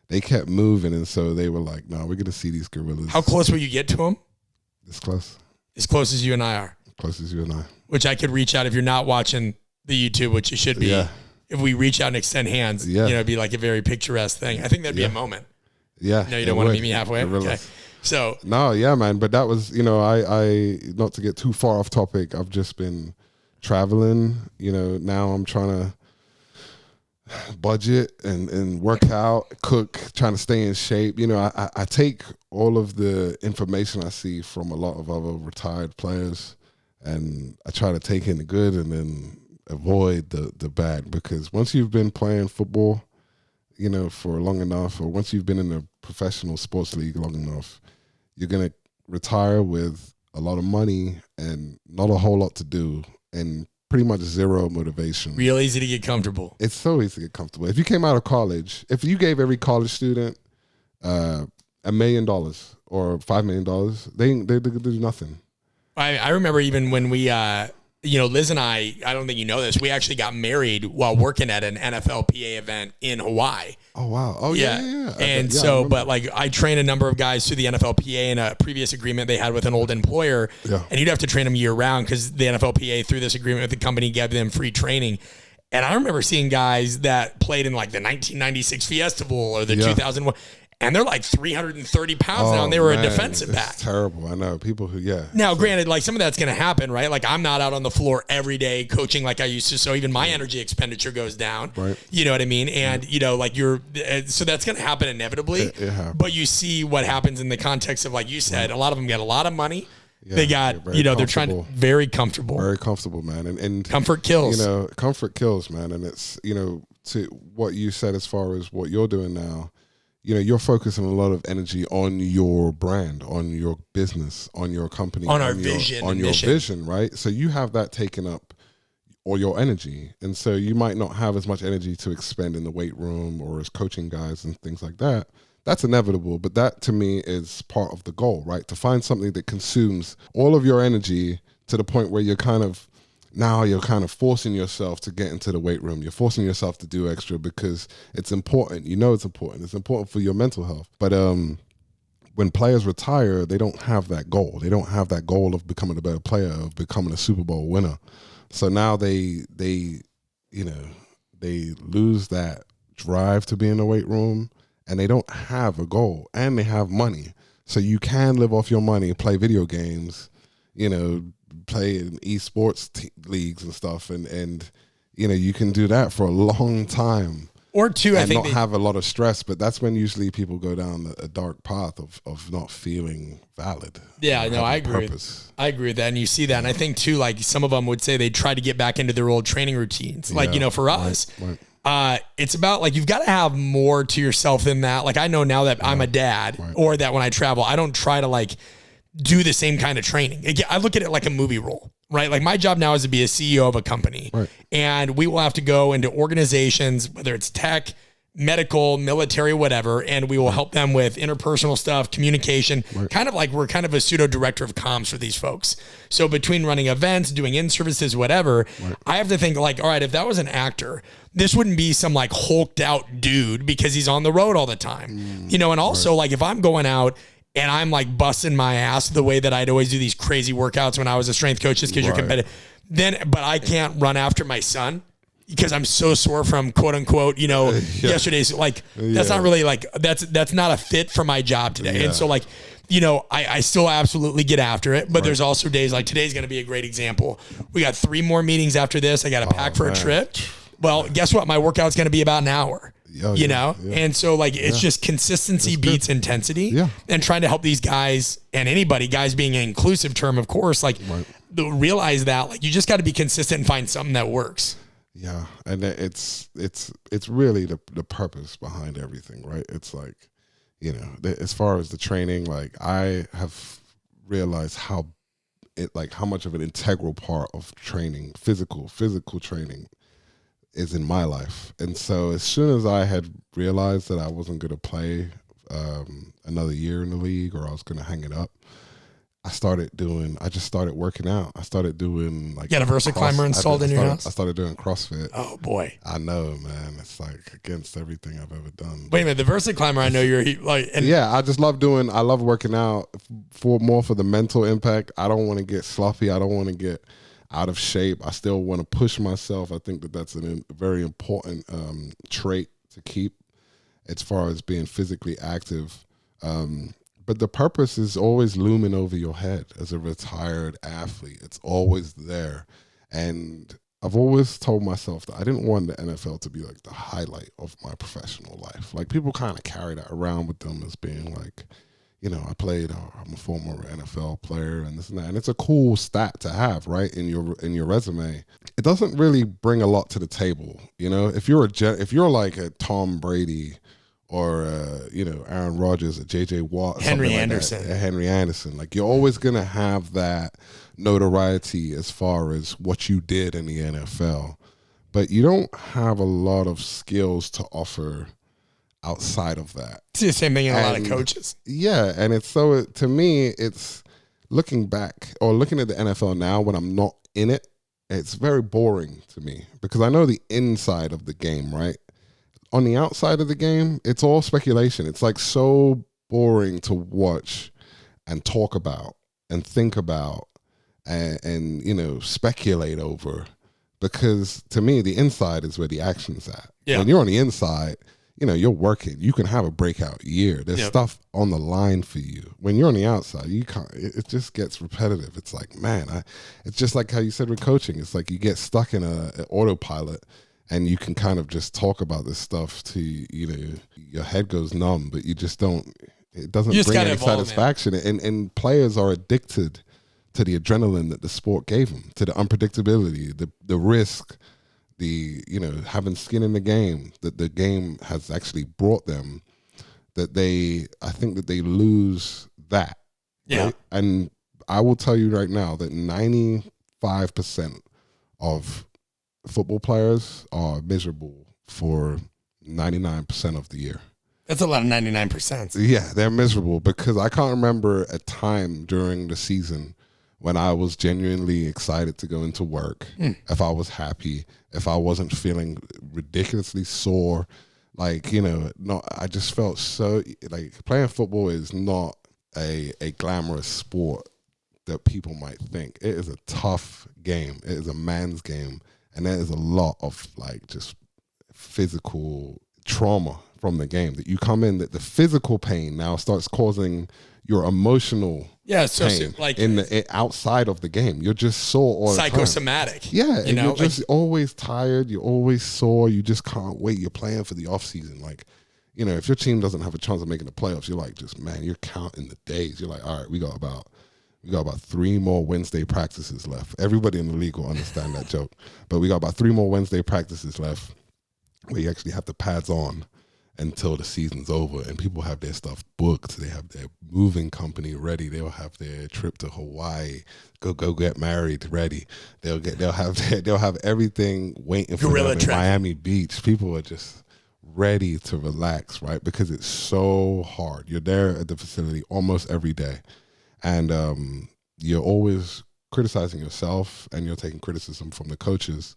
they kept moving, and so they were like, no, we're going to see these gorillas. How close will you get to them? This close. As close as you and I are. Close as you and I. Which I could reach out if you're not watching the YouTube, which you should be. Yeah. If we reach out and extend hands, it'd be like a very picturesque thing. I think that'd be a moment. Yeah. No, you don't want to meet me halfway? Okay. So. No, yeah, man. But that was, I not to get too far off topic, I've just been traveling. Now I'm trying to budget and work out, cook, trying to stay in shape. I take all of the information I see from a lot of other retired players, and I try to take in the good and then avoid the bad, because once you've been playing football, for long enough, or once you've been in a professional sports league long enough, you're going to retire with a lot of money and not a whole lot to do and pretty much zero motivation. Real easy to get comfortable. It's so easy to get comfortable. If you came out of college, if you gave every college student $1 million or $5 million, they do nothing. I remember even when we, Liz and I don't think you know this, we actually got married while working at an NFLPA event in Hawaii. Oh, wow. Oh, yeah. And I trained a number of guys through the NFLPA in a previous agreement they had with an old employer. Yeah. And you'd have to train them year round because the NFLPA, through this agreement with the company, gave them free training. And I remember seeing guys that played in like the 1996 Fiesta Bowl or the 2001. And they're like 330 pounds now, and they were a defensive back. It's terrible. I know. People who, Now, granted, like some of that's going to happen, right? Like I'm not out on the floor every day coaching like I used to, so even my energy expenditure goes down. Right. You know what I mean? And, so that's going to happen inevitably. It happens. But you see what happens in the context of, like you said, a lot of them get a lot of money. Yeah, they got, they're trying to very comfortable. Very comfortable, man. And comfort kills. Comfort kills, man. And it's, to what you said as far as what you're doing now, you're focusing a lot of energy on your brand, on your business, on your company, on our vision, on your vision, right? So you have that taken up all your energy. And so you might not have as much energy to expend in the weight room or as coaching guys and things like that. That's inevitable, but that to me is part of the goal, right? To find something that consumes all of your energy to the point where you're kind of forcing yourself to get into the weight room. You're forcing yourself to do extra because it's important. It's important. It's important for your mental health. But when players retire, they don't have that goal. They don't have that goal of becoming a better player, of becoming a Super Bowl winner. So now they lose that drive to be in the weight room, and they don't have a goal, and they have money. So you can live off your money, play video games, play in esports leagues and stuff, and you can do that for a long time. Or two, I think, not have a lot of stress, but that's when usually people go down a dark path of not feeling valid. Yeah, no, I agree. I agree with that, and you see that, and I think too, like some of them would say they try to get back into their old training routines. Like for us, it's about like you've got to have more to yourself than that. Like I know now that I'm a dad, or that when I travel, I don't try to like do the same kind of training. I look at it like a movie role, right? Like my job now is to be a CEO of a company, and we will have to go into organizations, whether it's tech, medical, military, whatever, and we will help them with interpersonal stuff, communication, kind of like we're kind of a pseudo director of comms for these folks. So between running events, doing in-services, whatever, I have to think like, all right, if that was an actor, this wouldn't be some like hulked out dude because he's on the road all the time, you know, and also like if I'm going out and I'm like busting my ass the way that I'd always do these crazy workouts when I was a strength coach just because you're competitive, but I can't run after my son because I'm so sore from quote unquote, you know, yesterday's like, that's not really like, that's not a fit for my job today. And so like, you know, I still absolutely get after it, but there's also days like today's going to be a great example. We got 3 more meetings after this. I got to pack for a trip. Well, guess what? My workout's going to be about an hour, you know? And so like, it's just consistency beats intensity and trying to help these guys and anybody, guys being an inclusive term, of course, like realize that like, you just got to be consistent and find something that works. Yeah, and it's really the purpose behind everything, right? It's like, you know, as far as the training, like I have realized how much of an integral part of training, physical training, is in my life. And so as soon as I had realized that I wasn't going to play another year in the league or I was going to hang it up, I just started working out. I started doing like... You got a Versa climber installed in your house? I started doing CrossFit. Oh, boy. I know, man. It's like against everything I've ever done. Wait a minute. The Versa climber, I know you're like... Yeah, I just love working out for the mental impact. I don't want to get sloppy. I don't want to get out of shape. I still want to push myself. I think that's a very important trait to keep as far as being physically active. But the purpose is always looming over your head as a retired athlete. It's always there. And I've always told myself that I didn't want the NFL to be like the highlight of my professional life. Like people kind of carry that around with them as being like, you know, I'm a former NFL player and this and that. And it's a cool stat to have, right, in your resume. It doesn't really bring a lot to the table. You know, if you're like a Tom Brady or you know, Aaron Rodgers, or J.J. Watt, Henry Anderson. Like you're always gonna have that notoriety as far as what you did in the NFL, but you don't have a lot of skills to offer outside of that. It's the same thing in a lot of coaches. Yeah, and it's so to me, it's looking back or looking at the NFL now when I'm not in it. It's very boring to me because I know the inside of the game, right? On the outside of the game, it's all speculation. It's like so boring to watch and talk about and think about and you know, speculate over because to me, the inside is where the action's at. Yeah. When you're on the inside, you know, you're working. You can have a breakout year. There's stuff on the line for you. When you're on the outside, you can't. It just gets repetitive. It's like, man, it's just like how you said with coaching. It's like you get stuck in an autopilot. And you can kind of just talk about this stuff to, you know, your head goes numb, but you just don't, it doesn't bring any satisfaction. And players are addicted to the adrenaline that the sport gave them, to the unpredictability, the risk, the, you know, having skin in the game that the game has actually brought them, that I think that they lose that. Yeah. Right? And I will tell you right now that 95% of football players are miserable for 99% of the year. That's a lot of 99%. Yeah, they're miserable because I can't remember a time during the season when I was genuinely excited to go into work, if I was happy, if I wasn't feeling ridiculously sore. Like, you know, I just felt so, like playing football is not a glamorous sport that people might think. It is a tough game. It is a man's game. And there is a lot of like just physical trauma from the game that you come in, that the physical pain now starts causing your emotional pain like in the outside of the game. You're just sore all the time. Psychosomatic. Yeah, and you're just always tired. You're always sore. You just can't wait. You're playing for the off season. Like, you know, if your team doesn't have a chance of making the playoffs, you're like, just man, you're counting the days. You're like, all right, we got about 3 more Wednesday practices left. Everybody in the league will understand that joke. But we got about 3 more Wednesday practices left where you actually have the pads on until the season's over. And people have their stuff booked. They have their moving company ready. They'll have their trip to Hawaii, go get married ready. They'll have everything waiting for them in Miami Beach. People are just ready to relax, right? Because it's so hard. You're there at the facility almost every day, and you're always criticizing yourself, and you're taking criticism from the coaches.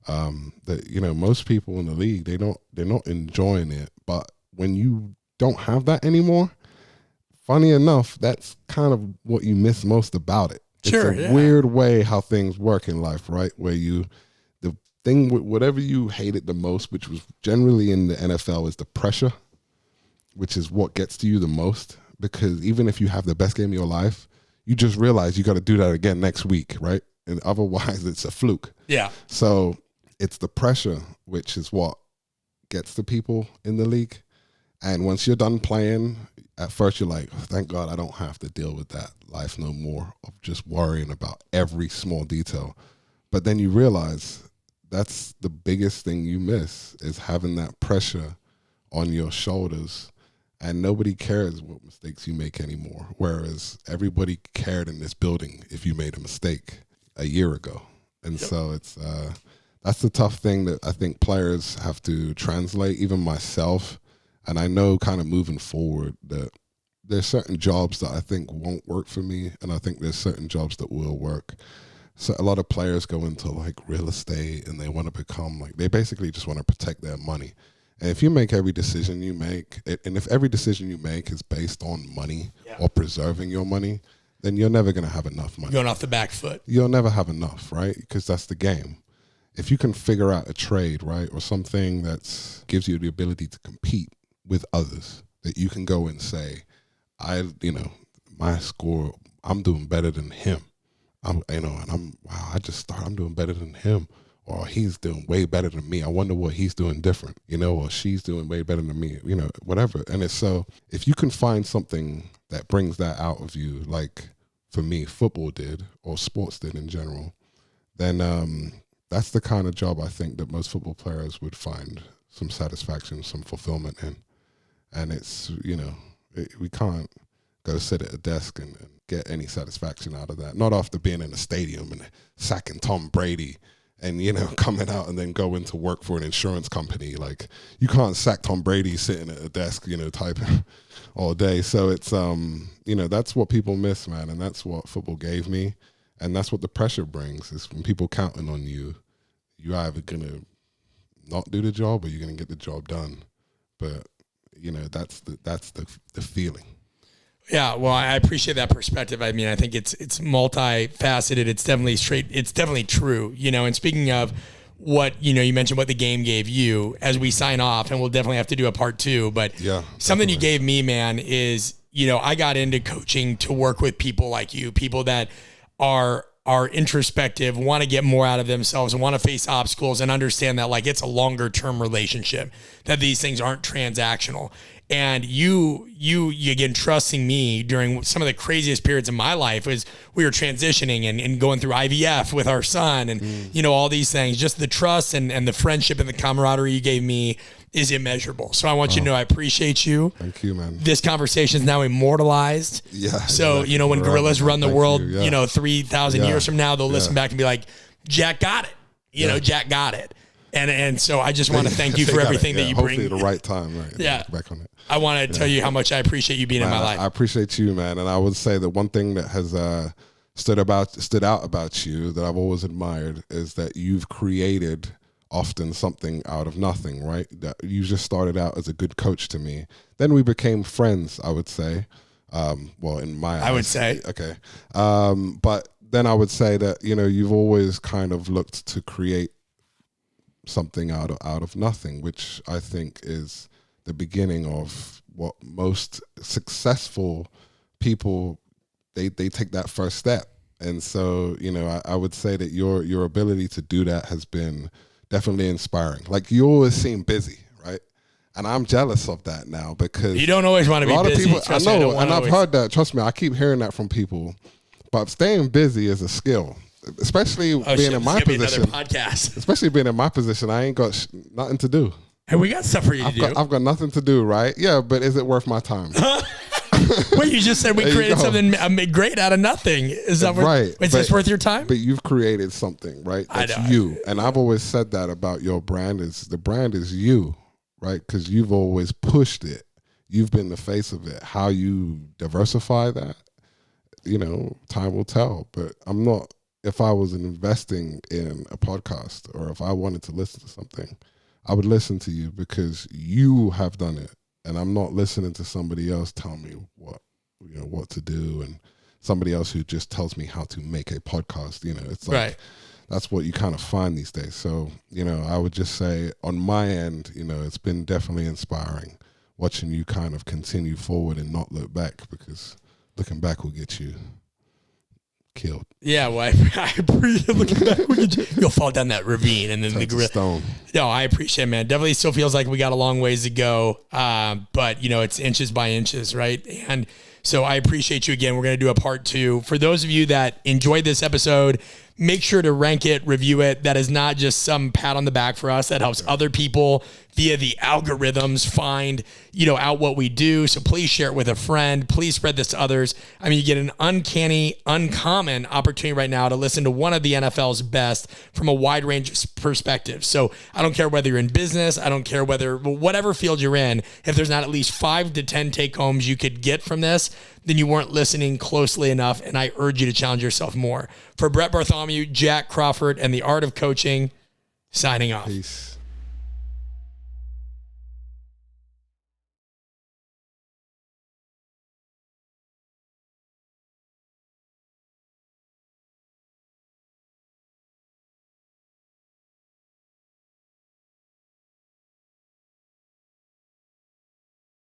That, you know, most people in the league, they're not enjoying it. But when you don't have that anymore, funny enough, that's kind of what you miss most about it. Sure, it's a weird way how things work in life, right? Where the thing, whatever you hated the most, which was generally in the NFL, is the pressure, which is what gets to you the most. Because even if you have the best game of your life, you just realize you got to do that again next week, right? And otherwise, it's a fluke. Yeah. So it's the pressure, which is what gets the people in the league. And once you're done playing, at first you're like, oh, thank God I don't have to deal with that life no more of just worrying about every small detail. But then you realize that's the biggest thing you miss, is having that pressure on your shoulders, and nobody cares what mistakes you make anymore. Whereas everybody cared in this building if you made a mistake a year ago. And so it's that's the tough thing that I think players have to translate, even myself. And I know kind of moving forward that there's certain jobs that I think won't work for me, and I think there's certain jobs that will work. So a lot of players go into like real estate, and they want to become like, they basically just want to protect their money. And if you make every decision you make, and if every decision you make is based on money or preserving your money, then you're never going to have enough money. Going off the back foot. You'll never have enough, right? Because that's the game. If you can figure out a trade, right, or something that gives you the ability to compete with others, that you can go and say, my score, I'm doing better than him. I'm doing better than him, or he's doing way better than me. I wonder what he's doing different, or she's doing way better than me, whatever. And it's so, if you can find something that brings that out of you, like for me, football did, or sports did in general, then that's the kind of job I think that most football players would find some satisfaction, some fulfillment in. And it's, we can't go sit at a desk and get any satisfaction out of that. Not after being in a stadium and sacking Tom Brady and, coming out and then go into work for an insurance company. Like, you can't sack Tom Brady sitting at a desk, typing all day. So it's, that's what people miss, man. And that's what football gave me. And that's what the pressure brings, is when people counting on you, you're either going to not do the job or you're going to get the job done. But, that's the feeling. Yeah, well, I appreciate that perspective. I mean, I think it's multifaceted. It's definitely true. And speaking of what, you mentioned what the game gave you, as we sign off, and we'll definitely have to do a part 2, but something you gave me, man, is, I got into coaching to work with people like you, people that are introspective, want to get more out of themselves, and want to face obstacles and understand that, like, it's a longer term relationship, that these things aren't transactional. And you again, trusting me during some of the craziest periods of my life, was we were transitioning and going through IVF with our son and, all these things. Just the trust and the friendship and the camaraderie you gave me is immeasurable. So I want you to know I appreciate you. Thank you, man. This conversation is now immortalized. Yeah. So, exactly. When gorillas run the world, 3,000 Yeah. years from now, they'll listen back and be like, Jack got it. Jack got it. And so I just want to thank you for everything that you bring. Hopefully the right time, right? Yeah. Back on it. I want to tell you how much I appreciate you being in my life. I appreciate you, man. And I would say that one thing that has stood out about you that I've always admired is that you've created often something out of nothing, right? That you just started out as a good coach to me. Then we became friends, I would say. In my eyes. I would say. Okay. But then I would say that, you've always kind of looked to create something out of nothing, which I think is the beginning of what most successful people, they take that first step. And so, I would say that your ability to do that has been definitely inspiring. Like, you always seem busy, right? And I'm jealous of that now, because you don't always want to be busy. A lot of people, I know, and I've heard that. Trust me, I keep hearing that from people. But staying busy is a skill, especially being in my position. Podcast. Especially being in my position, I ain't got nothing to do. Hey, we got stuff for you to do. I've got nothing to do, right? Yeah, but is it worth my time? Well, you just said we created something great out of nothing. Is that right? Is this worth your time? But you've created something, right? That's you. And I've always said that about your brand, is the brand is you, right? Because you've always pushed it. You've been the face of it. How you diversify that, time will tell. But I'm not, if I was investing in a podcast or if I wanted to listen to something, I would listen to you because you have done it. And I'm not listening to somebody else tell me what to do, and somebody else who just tells me how to make a podcast. It's like, right. That's what you kind of find these days. So, I would just say on my end, it's been definitely inspiring watching you kind of continue forward and not look back, because looking back will get you killed. Yeah, well, I appreciate looking back. You'll fall down that ravine and then the gorilla. Stone. No, I appreciate it, man. Definitely still feels like we got a long ways to go. But it's inches by inches, right? And so I appreciate you again. We're going to do a part 2. For those of you that enjoyed this episode, make sure to rank it, review it. That is not just some pat on the back for us. That helps other people via the algorithms find, out what we do. So please share it with a friend. Please spread this to others. I mean, you get an uncommon opportunity right now to listen to one of the NFL's best from a wide range of perspectives. So I don't care whether you're in business. I don't care whatever field you're in. If there's not at least 5 to 10 take homes you could get from this, then you weren't listening closely enough. And I urge you to challenge yourself more. For Brett Bartholomew, Jack Crawford, and the Art of Coaching, signing off. Peace.